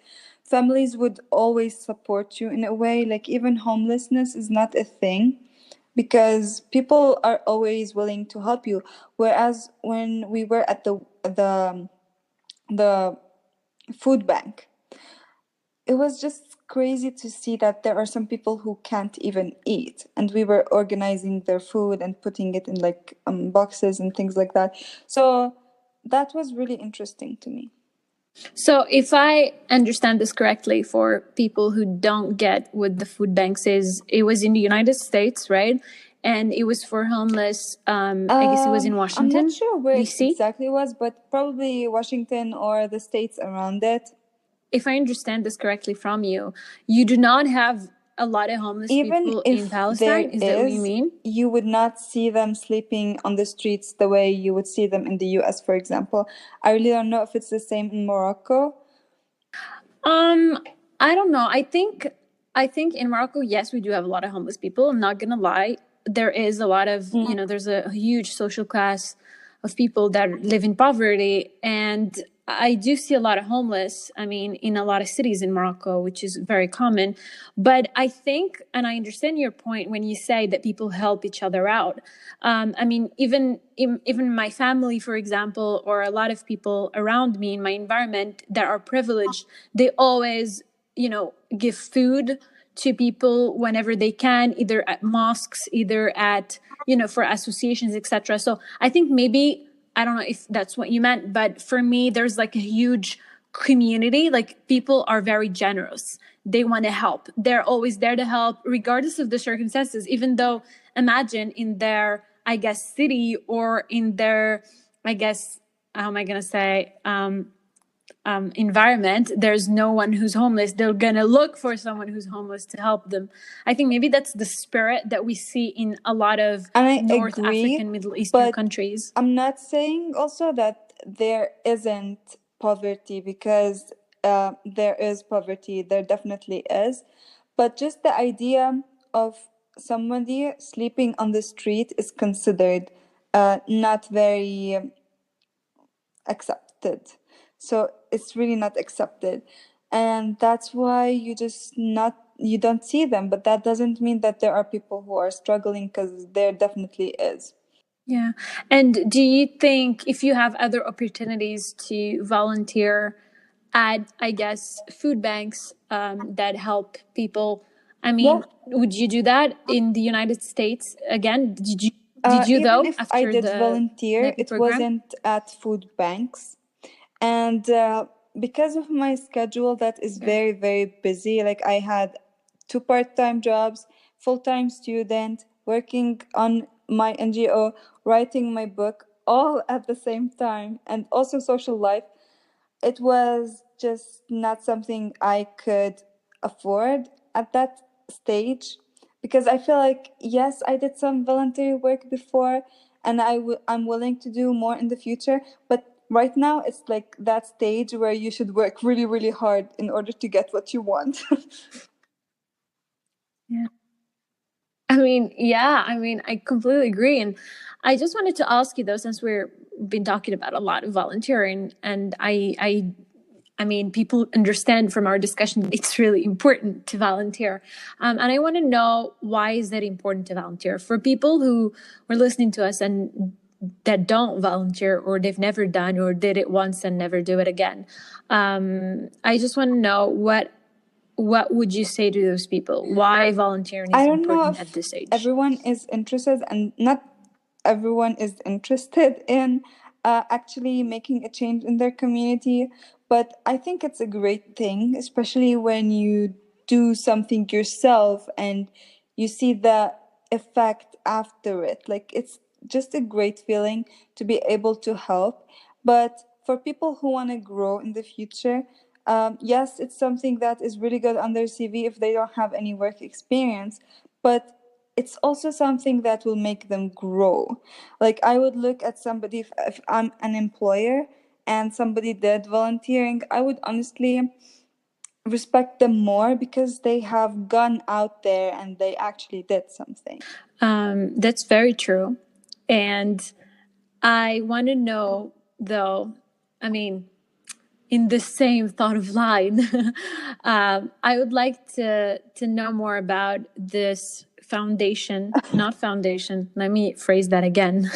families would always support you in a way. Like, even homelessness is not a thing because people are always willing to help you. Whereas when we were at the food bank, it was just crazy to see that there are some people who can't even eat, and we were organizing their food and putting it in like boxes and things like that. So that was really interesting to me. So if I understand this correctly, for people who don't get what the food banks is, it was in the United States, right? And it was for homeless. I guess it was in Washington, I'm not sure where DC? it exactly was, but probably Washington or the states around it. If I understand this correctly from you, you do not have a lot of homeless people in Palestine. Is that what you mean? You would not see them sleeping on the streets the way you would see them in the US, for example. I really don't know if it's the same in Morocco. I don't know. I think in Morocco, yes, we do have a lot of homeless people. I'm not gonna lie. There is a lot of, there's a huge social class of people that live in poverty. And I do see a lot of homeless, I mean, in a lot of cities in Morocco, which is very common. But I think, and I understand your point when you say that people help each other out. I mean, even my family, for example, or a lot of people around me in my environment that are privileged, they always, give food to people whenever they can, either at mosques, either at, for associations, etc. So I think maybe, I don't know if that's what you meant, but for me, there's like a huge community. Like, people are very generous. They want to help. They're always there to help, regardless of the circumstances, even though, imagine in their, I guess, city, or in their, I guess, how am I going to say, environment, there's no one who's homeless. They're gonna look for someone who's homeless to help them. I think maybe that's the spirit that we see in a lot of And I North agree, African, Middle Eastern but countries. I'm not saying also that there isn't poverty, because there is poverty, there definitely is. But just the idea of somebody sleeping on the street is considered not very accepted. So it's really not accepted. And that's why you don't see them. But that doesn't mean that there are people who are struggling, because there definitely is. Yeah. And do you think if you have other opportunities to volunteer at, I guess, food banks that help people, I Yeah. mean, would you do that in the United States again? Did you Even go if I after did the volunteer, NEPI it program? wasn't at food banks. And because of my schedule that is Okay. very, very busy, like I had 2 part-time jobs, full-time student, working on my NGO, writing my book, all at the same time, and also social life, it was just not something I could afford at that stage, because I feel like, yes, I did some voluntary work before, and I'm willing to do more in the future, but right now it's like that stage where you should work really, really hard in order to get what you want. Yeah. I completely agree. And I just wanted to ask you though, since we've been talking about a lot of volunteering, and I mean, people understand from our discussion it's really important to volunteer. And I want to know, why is that important to volunteer? For people who were listening to us and that don't volunteer, or they've never done, or did it once and never do it again. I just want to know, what would you say to those people? Why volunteering I is don't know important at if this age? everyone is interested, and not everyone is interested in actually making a change in their community. But I think it's a great thing, especially when you do something yourself and you see the effect after it. Like, it's just a great feeling to be able to help. But for people who want to grow in the future, yes, it's something that is really good on their CV if they don't have any work experience, but it's also something that will make them grow. Like, I would look at somebody, if I'm an employer and somebody did volunteering, I would honestly respect them more, because they have gone out there and they actually did something. That's very true. And I want to know, though, I mean, in the same thought of line, I would like to know more about this foundation, not foundation. Let me phrase that again.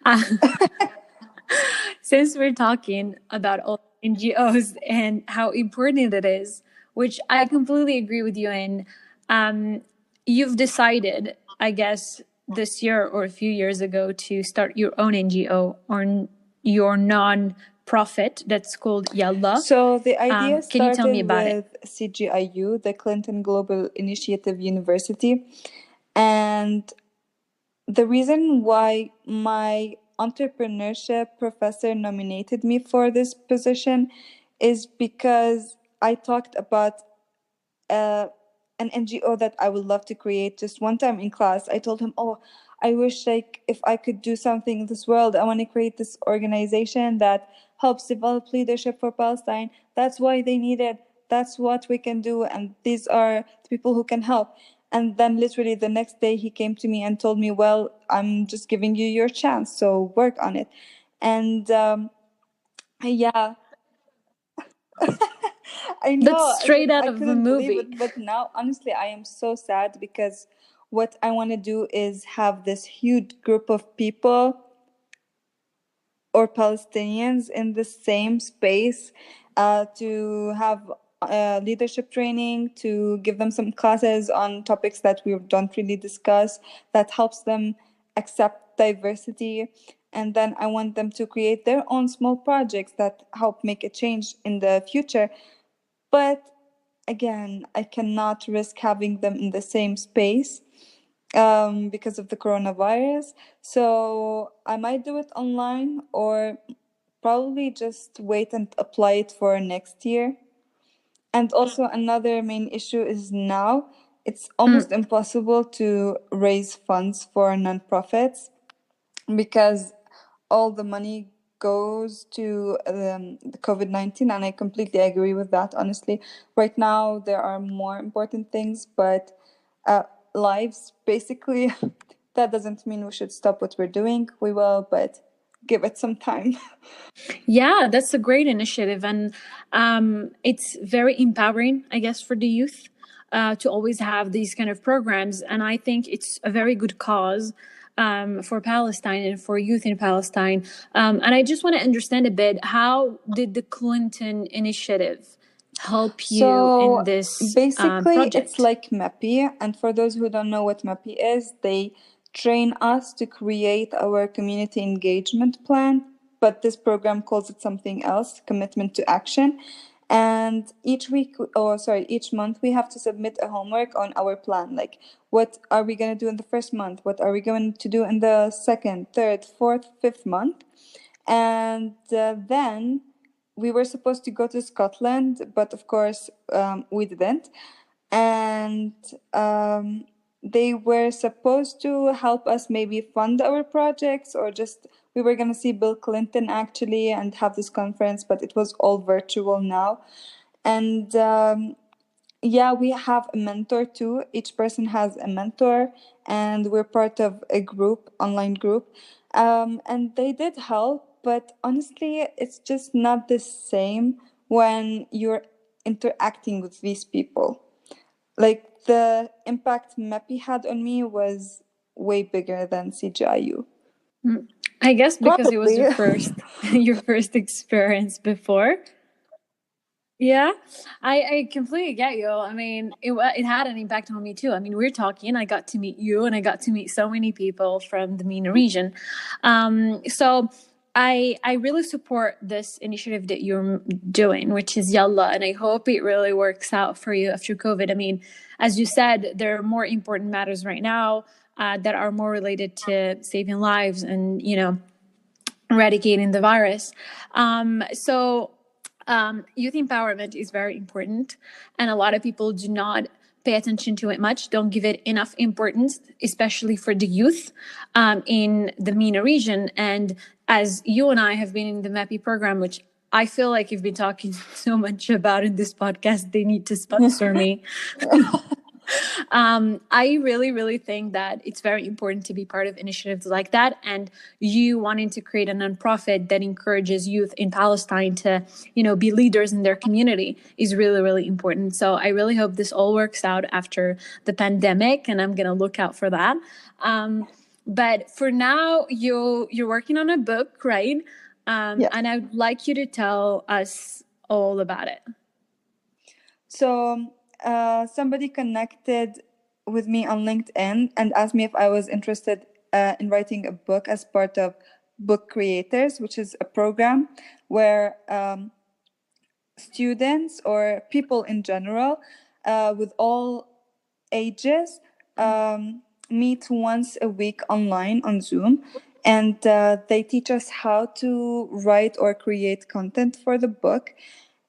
Uh, since we're talking about all NGOs and how important it is, which I completely agree with you in, you've decided, I guess, this year or a few years ago to start your own NGO, or your non-profit that's called Yalla. So the idea Can you tell me started about it? with CGIU, the Clinton Global Initiative University. And the reason why my entrepreneurship professor nominated me for this position is because I talked about uh, an NGO that I would love to create. Just one time in class, I told him, "Oh, I wish, like, if I could do something in this world. I want to create this organization that helps develop leadership for Palestine. That's why they need it. That's what we can do, and these are the people who can help." And then literally the next day he came to me and told me, "Well, I'm just giving you your chance, so work on it." And Yeah, I That's know. straight out I of a couldn't believe movie. it, but now honestly, I am so sad because what I want to do is have this huge group of people or Palestinians in the same space, to have leadership training, to give them some classes on topics that we don't really discuss, that helps them accept diversity. And then I want them to create their own small projects that help make a change in the future. But again, I cannot risk having them in the same space because of the coronavirus. So I might do it online or probably just wait and apply it for next year. And also, another main issue is now it's almost Mm. impossible to raise funds for nonprofits because all the money goes to the COVID-19, and I completely agree with that, honestly. Right now, there are more important things, but uh, lives, basically, that doesn't mean we should stop what we're doing. We will, but give it some time. Yeah, that's a great initiative. And it's very empowering, I guess, for the youth to always have these kind of programs. And I think it's a very good cause for Palestine and for youth in Palestine. And I just want to understand a bit, how did the Clinton initiative help you in So this basically, it's project? like MEPI. And for those who don't know what MEPI is, they train us to create our community engagement plan. But this program calls it something else, commitment to action. And each week, or sorry, each month, we have to submit a homework on our plan. Like, what are we going to do in the first month? What are we going to do in the second, third, fourth, fifth month? And then we were supposed to go to Scotland, but of course we didn't. And they were supposed to help us maybe fund our projects, or just we were going to see Bill Clinton actually and have this conference, but it was all virtual now. And yeah, we have a mentor too. Each person has a mentor, and we're part of a group, online group. And they did help, but honestly, it's just not the same when you're interacting with these people. Like, the impact MEPI had on me was way bigger than CGIU. Mm. I guess because it was Probably. your first your first experience before. Yeah, I completely get you. I mean, it had an impact on me too. I mean, we're talking. I got to meet you, and I got to meet so many people from the MENA region. So I really support this initiative that you're doing, which is Yalla, and I hope it really works out for you after COVID. I mean, as you said, there are more important matters right now that are more related to saving lives and eradicating the virus. Youth empowerment is very important, and a lot of people do not pay attention to it much, don't give it enough importance, especially for the youth in the MENA region. And as you and I have been in the MEPI program, which I feel like you've been talking so much about in this podcast, they need to sponsor me. I really, really think that it's very important to be part of initiatives like that. And you wanting to create a nonprofit that encourages youth in Palestine to, be leaders in their community is really, really important. So I really hope this all works out after the pandemic, and I'm going to look out for that. But for now, you're working on a book, right? Yes. And I'd like you to tell us all about it. So somebody connected with me on LinkedIn and asked me if I was interested in writing a book as part of Book Creators, which is a program where students or people in general with all ages meet once a week online on Zoom. And they teach us how to write or create content for the book.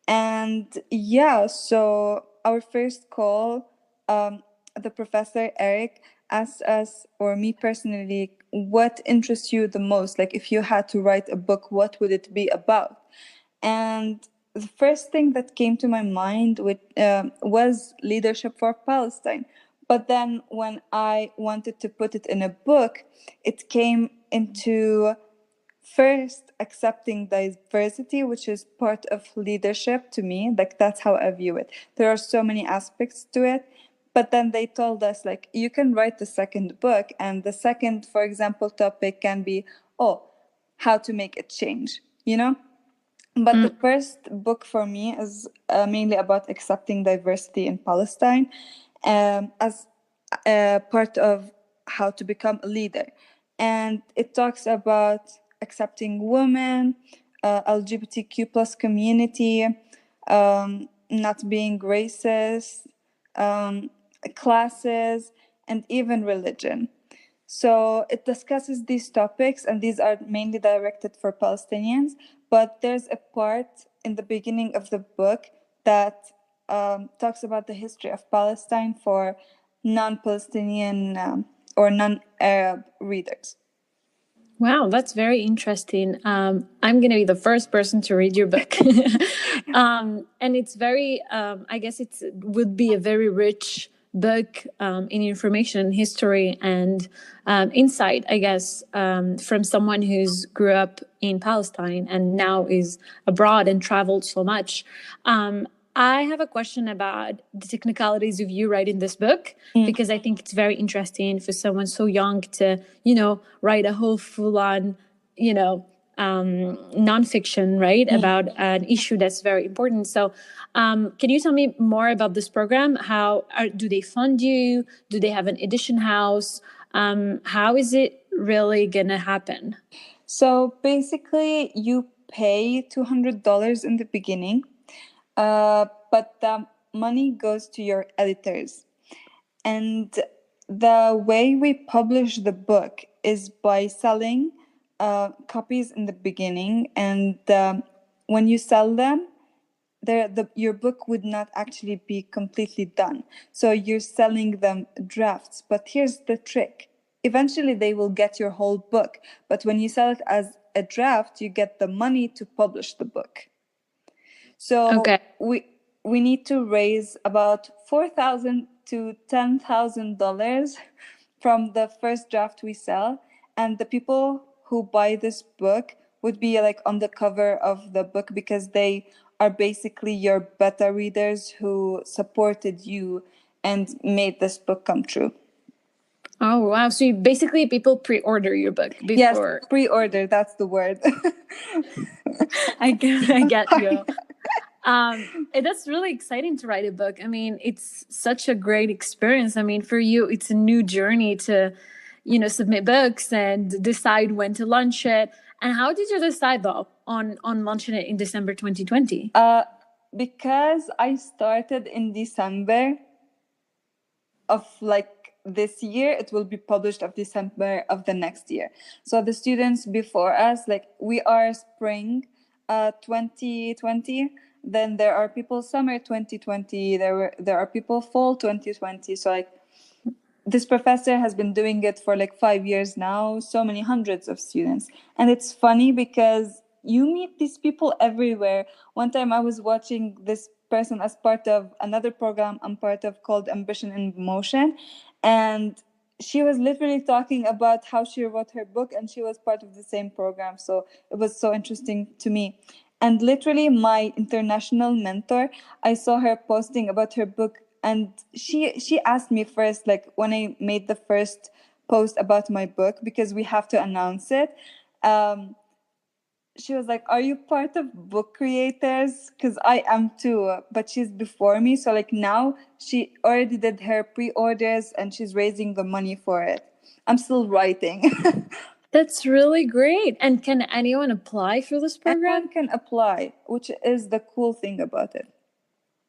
And yeah, so our first call, the professor Eric asked us, or me personally, what interests you the most? Like, if you had to write a book, what would it be about? And the first thing that came to my mind was leadership for Palestine. But then when I wanted to put it in a book, it came into first accepting diversity, which is part of leadership to me. Like, that's how I view it. There are so many aspects to it. But then they told us, like, you can write the second book, and the second, for example, topic can be, how to make a change, you know? But the first book for me is mainly about accepting diversity in Palestine, as part of how to become a leader. And it talks about accepting women, LGBTQ plus community, not being racist, classes, and even religion. So it discusses these topics, and these are mainly directed for Palestinians. But there's a part in the beginning of the book that talks about the history of Palestine for non-Palestinian or non-Arab readers. Wow, that's very interesting. I'm going to be the first person to read your book. And it's very, I guess it would be a very rich book in information, history, and insight, I guess, from someone who's grew up in Palestine and now is abroad and traveled so much. I have a question about the technicalities of you writing this book, because I think it's very interesting for someone so young to, write a whole full-on, nonfiction, right, about an issue that's very important. So can you tell me more about this program? Do they fund you? Do they have an edition house? How is it really going to happen? So basically, you pay $200 in the beginning, but the money goes to your editors. And the way we publish the book is by selling copies in the beginning. And when you sell them, your book would not actually be completely done. So you're selling them drafts. But here's the trick. Eventually, they will get your whole book. But when you sell it as a draft, you get the money to publish the book. So we need to raise about $4,000 to $10,000 from the first draft we sell, and the people who buy this book would be like on the cover of the book, because they are basically your beta readers who supported you and made this book come true. Oh, wow. So basically people pre-order your book before. Yes, pre-order, that's the word. I get you. That's really exciting to write a book. I mean, it's such a great experience. I mean, for you, it's a new journey to, submit books and decide when to launch it. And how did you decide, though, on launching it in December 2020? Because I started in December of this year, it will be published of December of the next year. So the students before us, we are spring 2020. Then there are people summer 2020. There are people fall 2020. So this professor has been doing it for 5 years now. So many hundreds of students, and it's funny because you meet these people everywhere. One time I was watching this person as part of another program I'm part of called Ambition in Motion, and she was literally talking about how she wrote her book, and she was part of the same program. So it was so interesting to me. And literally my international mentor, I saw her posting about her book, and she asked me first, when I made the first post about my book, because we have to announce it, she was like, are you part of book creators? Because I am too, but she's before me. So now she already did her pre-orders and she's raising the money for it. I'm still writing. That's really great. And can anyone apply for this program? Anyone can apply, which is the cool thing about it.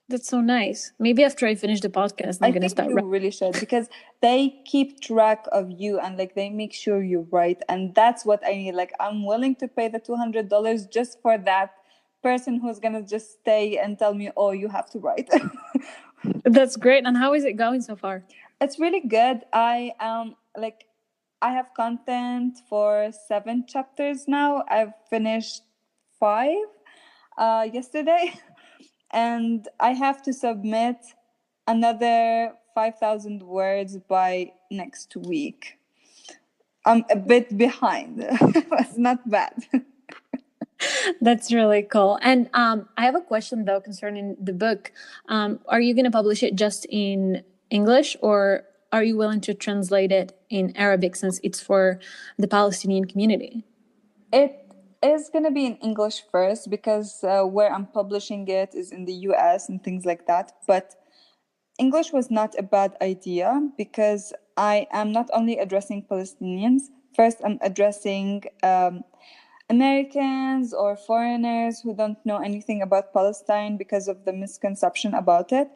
That's so nice. Maybe after I finish the podcast, I'm going to start. I think you really should, because they keep track of you and they make sure you write. And that's what I need. I'm willing to pay the $200 just for that person who's going to just stay and tell me, oh, you have to write. That's great. And how is it going so far? It's really good. I have content for 7 chapters now. I've finished 5 yesterday. And I have to submit another 5,000 words by next week. I'm a bit behind. It's not bad. That's really cool. And I have a question though concerning the book. Are you going to publish it just in English, or are you willing to translate it in Arabic since it's for the Palestinian community? It is going to be in English first because where I'm publishing it is in the US and things like that. But English was not a bad idea because I am not only addressing Palestinians. First, I'm addressing Americans or foreigners who don't know anything about Palestine because of the misconception about it.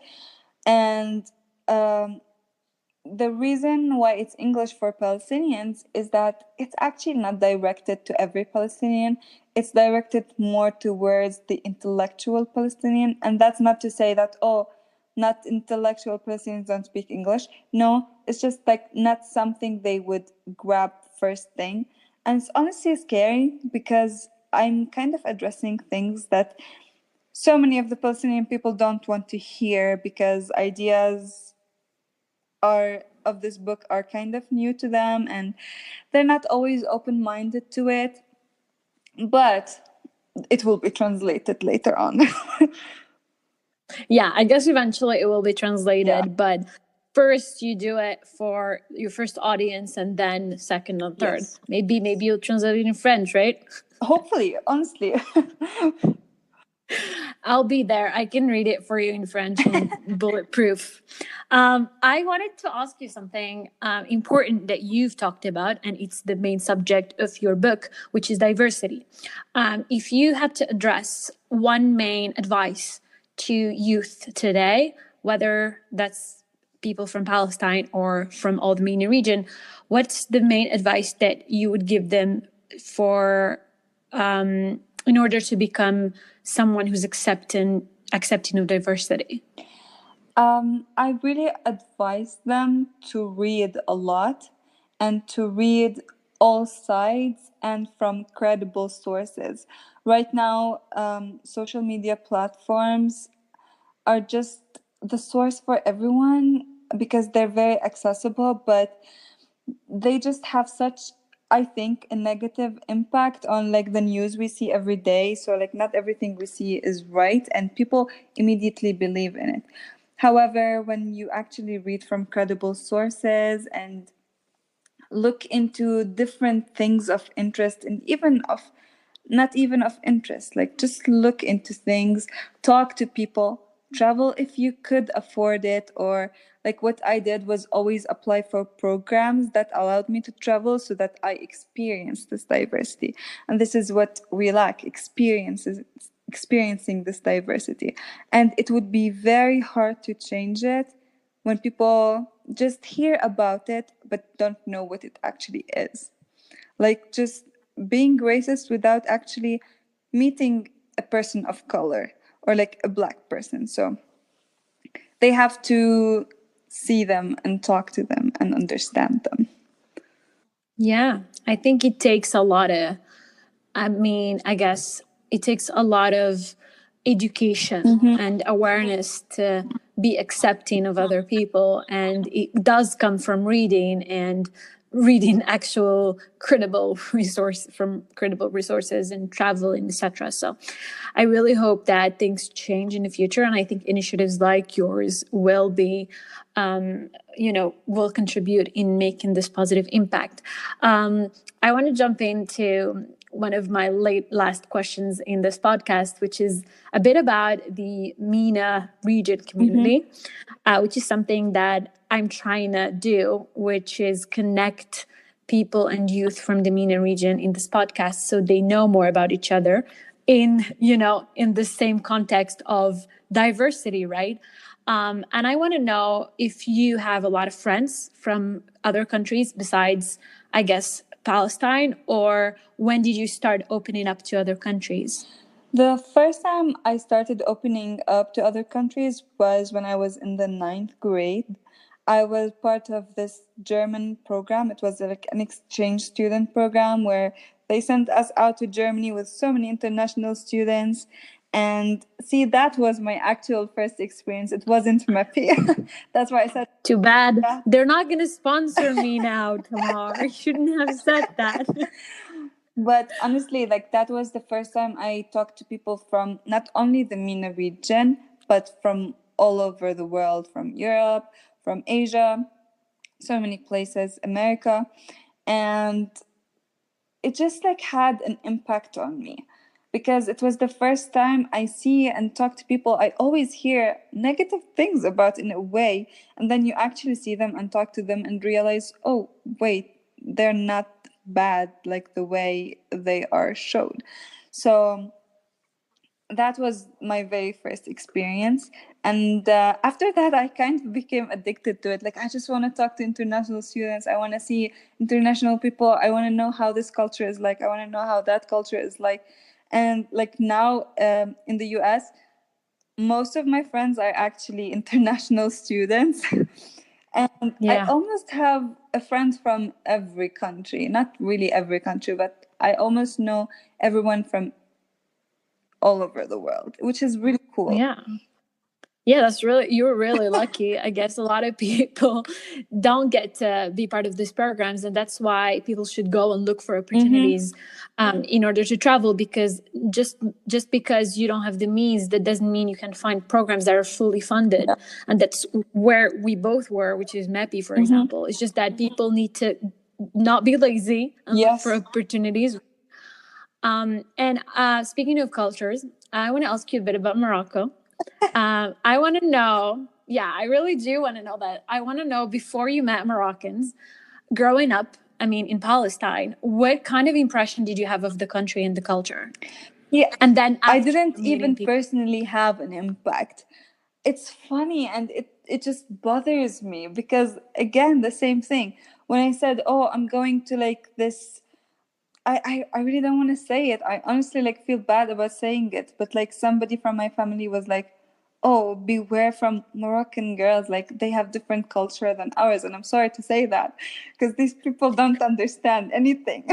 And the reason why it's English for Palestinians is that it's actually not directed to every Palestinian. It's directed more towards the intellectual Palestinian. And that's not to say that, oh, not intellectual Palestinians don't speak English. No, it's just like not something they would grab first thing. And it's honestly scary because I'm kind of addressing things that so many of the Palestinian people don't want to hear because ideas of this book are kind of new to them and they're not always open-minded to it. But it will be translated later on. Yeah, I guess eventually it will be translated, Yeah. but first you do it for your first audience and then second and third. Yes. Maybe you'll translate it in French, right? Hopefully, honestly. I'll be there. I can read it for you in French and bulletproof. I wanted to ask you something important that you've talked about, and it's the main subject of your book, which is diversity. If you had to address one main advice to youth today, whether that's people from Palestine or from all the MENA region, what's the main advice that you would give them for in order to become someone who's accepting of diversity? I really advise them to read a lot and to read all sides and from credible sources. Right now, social media platforms are just the source for everyone because they're very accessible, but they just have such, I think, a negative impact on like the news we see every day. So like not everything we see is right and people immediately believe in it. However, when you actually read from credible sources and look into different things of interest and even of not even of interest, like just look into things, talk to people, travel if you could afford it, or like what I did was always apply for programs that allowed me to travel so that I experience this diversity. And this is what we lack, experiencing this diversity. And it would be very hard to change it when people just hear about it but don't know what it actually is. Like just being racist without actually meeting a person of color or like a black person. So they have to see them and talk to them and understand them. Yeah, I think it takes a lot of, I guess it takes a lot of education and awareness to be accepting of other people. And it does come from reading actual credible resources and traveling, etc. So I really hope that things change in the future, and I think initiatives like yours will be will contribute in making this positive impact. I want to jump into one of my last questions in this podcast, which is a bit about the MENA region community, which is something that I'm trying to do, which is connect people and youth from the MENA region in this podcast so they know more about each other in the same context of diversity, right? And I want to know if you have a lot of friends from other countries besides, I guess, Palestine, or when did you start opening up to other countries? The first time I started opening up to other countries was when I was in the 9th grade. I was part of this German program. It was like an exchange student program where they sent us out to Germany with so many international students. And see, that was my actual first experience. It wasn't Meppy. That's why I said, too bad. yeah. They're not going to sponsor me now, Tamar. You shouldn't have said that. But honestly, like, that was the first time I talked to people from not only the MENA region, but from all over the world, from Europe, from Asia, so many places, America. And it just like had an impact on me, because it was the first time I see and talk to people I always hear negative things about in a way, and then you actually see them and talk to them and realize, oh wait, they're not bad like the way they are showed. So that was my very first experience. And after that, I kind of became addicted to it. Like, I just want to talk to international students. I want to see international people. I want to know how this culture is like. I want to know how that culture is like. And like now in the US, most of my friends are actually international students. And I almost have a friend from every country. Not really every country, but I almost know everyone from all over the world, which is really cool. Yeah, you're really lucky. I guess a lot of people don't get to be part of these programs, and that's why people should go and look for opportunities in order to travel, because just because you don't have the means, that doesn't mean you can find programs that are fully funded. And that's where we both were, which is MEPI, for example. It's just that people need to not be lazy and look for opportunities. And speaking of cultures, I want to ask you a bit about Morocco. I want to know, I really do want to know that. I want to know, before you met Moroccans, growing up, I mean, in Palestine, what kind of impression did you have of the country and the culture? Yeah, and then I didn't even personally have an impact. It's funny, and it just bothers me, because again, the same thing. When I said, oh, I'm going to like this, I really don't want to say it. I honestly like feel bad about saying it, but like somebody from my family was like, oh, beware from Moroccan girls, like they have different culture than ours. And I'm sorry to say that, because these people don't understand anything.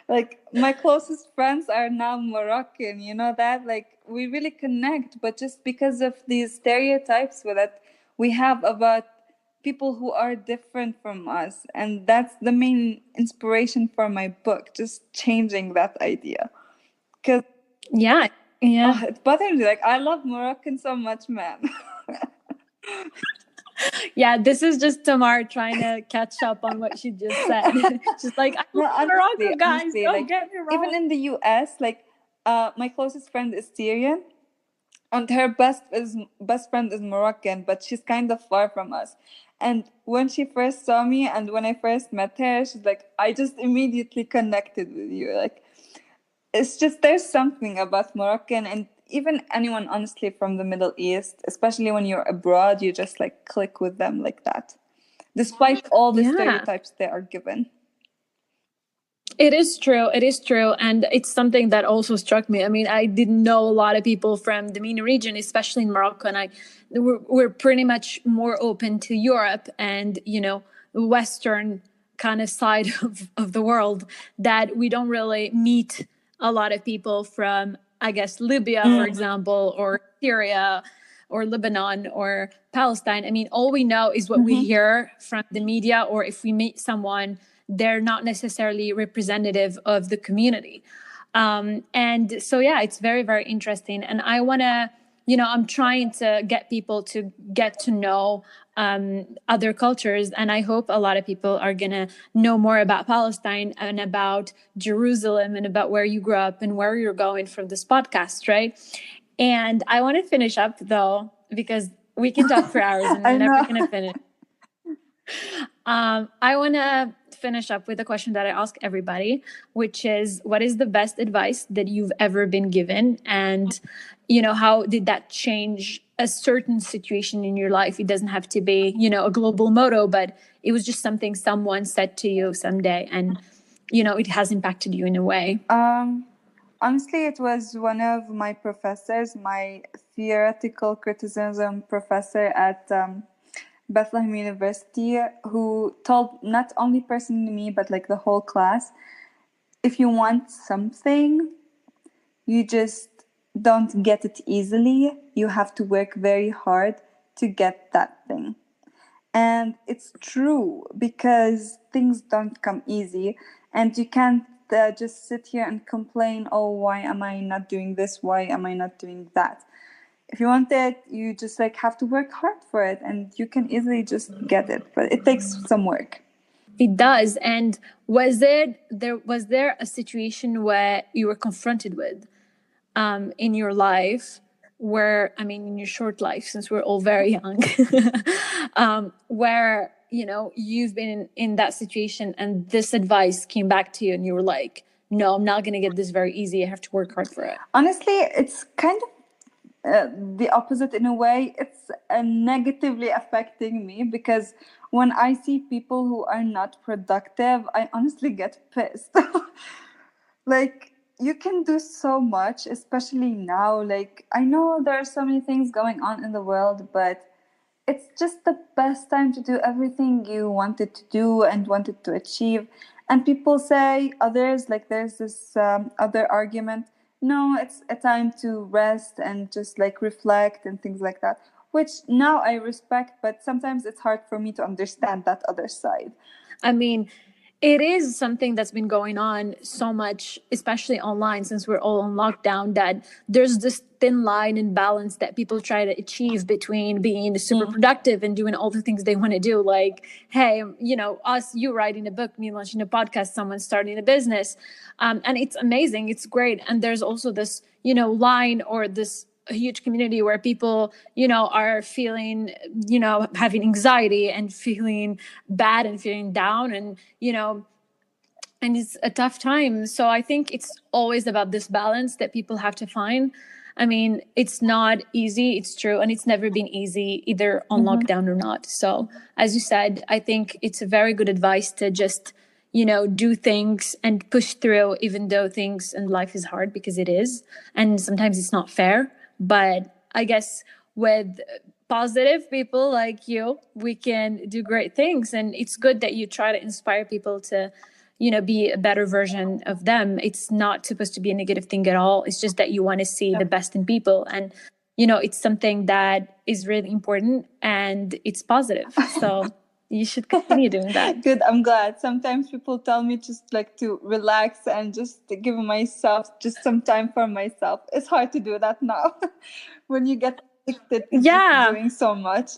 Like, my closest friends are now Moroccan, you know that? Like, we really connect, but just because of these stereotypes that we have about people who are different from us. And that's the main inspiration for my book, just changing that idea. Because it bothers me. Like, I love Moroccan so much, man. Yeah, this is just Tamar trying to catch up on what she just said. She's like, I love Morocco, guys. Don't get me wrong. Even in the US, like, my closest friend is Syrian, and her best friend is Moroccan, but she's kind of far from us. And when she first saw me and when I first met her, she's like, I just immediately connected with you. Like, it's just, there's something about Moroccan, and even anyone, honestly, from the Middle East, especially when you're abroad, you just like click with them like that, despite all the stereotypes they are given. It is true. It is true. And it's something that also struck me. I mean, I didn't know a lot of people from the MENA region, especially in Morocco. And we're pretty much more open to Europe and, the Western kind of side of the world, that we don't really meet a lot of people from, I guess, Libya, for example, or Syria, or Lebanon, or Palestine. I mean, all we know is what we hear from the media, or if we meet someone, they're not necessarily representative of the community. And so, it's very, very interesting. And I want to, I'm trying to get people to get to know other cultures. And I hope a lot of people are going to know more about Palestine and about Jerusalem and about where you grew up and where you're going from this podcast, right? And I want to finish up, though, because we can talk for hours and we're never going to finish. I want to finish up with a question that I ask everybody, which is, what is the best advice that you've ever been given? And, how did that change a certain situation in your life? It doesn't have to be, a global motto, but it was just something someone said to you someday, and, it has impacted you in a way. Honestly, it was one of my professors, my theoretical criticism professor at Bethlehem University, who told not only personally me, but like the whole class, if you want something, you just don't get it easily. You have to work very hard to get that thing. And it's true, because things don't come easy, and you can't just sit here and complain, oh, why am I not doing this? Why am I not doing that? If you want it, you just like have to work hard for it, and you can easily just get it, but it takes some work. It does. And was there a situation where you were confronted with in your life where, I mean, in your short life, since we're all very young, where, you know, you've been in that situation and this advice came back to you and you were like, no, I'm not going to get this very easy. I have to work hard for it? Honestly, it's kind of the opposite in a way. It's negatively affecting me, because when I see people who are not productive, I honestly get pissed. Like, you can do so much, especially now. Like, I know there are so many things going on in the world, but it's just the best time to do everything you wanted to do and wanted to achieve. And people say, others, like there's this other argument, no, it's a time to rest and just like reflect and things like that, which now I respect, but sometimes it's hard for me to understand that other side. I mean, it is something that's been going on so much, especially online, since we're all on lockdown, that there's this thin line and balance that people try to achieve between being super productive and doing all the things they want to do. Like, hey, you know, you writing a book, me launching a podcast, someone starting a business. And it's amazing. It's great. And there's also this, you know, line or this a huge community where people, you know, are feeling, you know, having anxiety and feeling bad and feeling down, and, you know, and it's a tough time. So I think it's always about this balance that people have to find. I mean, it's not easy, it's true, and it's never been easy either on lockdown or not. So as you said, I think it's a very good advice to just, you know, do things and push through, even though things in life is hard, because it is, and sometimes it's not fair. But I guess with positive people like you, we can do great things. And it's good that you try to inspire people to, you know, be a better version of them. It's not supposed to be a negative thing at all. It's just that you want to see the best in people. And, you know, it's something that is really important and it's positive. So you should continue doing that. Good, I'm glad. Sometimes people tell me just like to relax and just to give myself just some time for myself. It's hard to do that now when you get addicted to just doing so much.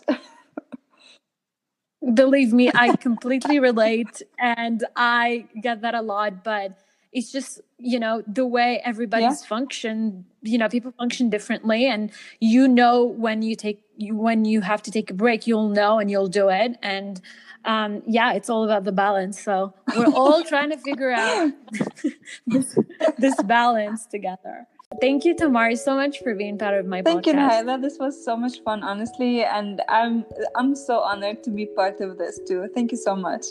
Believe me, I completely relate, and I get that a lot. But it's just, you know, the way everybody's function, you know, people function differently, and you know, when you have to take a break, you'll know and you'll do it. And it's all about the balance. So we're all trying to figure out this balance together. Thank you, Tamar, so much for being part of my podcast. Thank you, Nouhaila. This was so much fun, honestly, and I'm so honored to be part of this too. Thank you so much.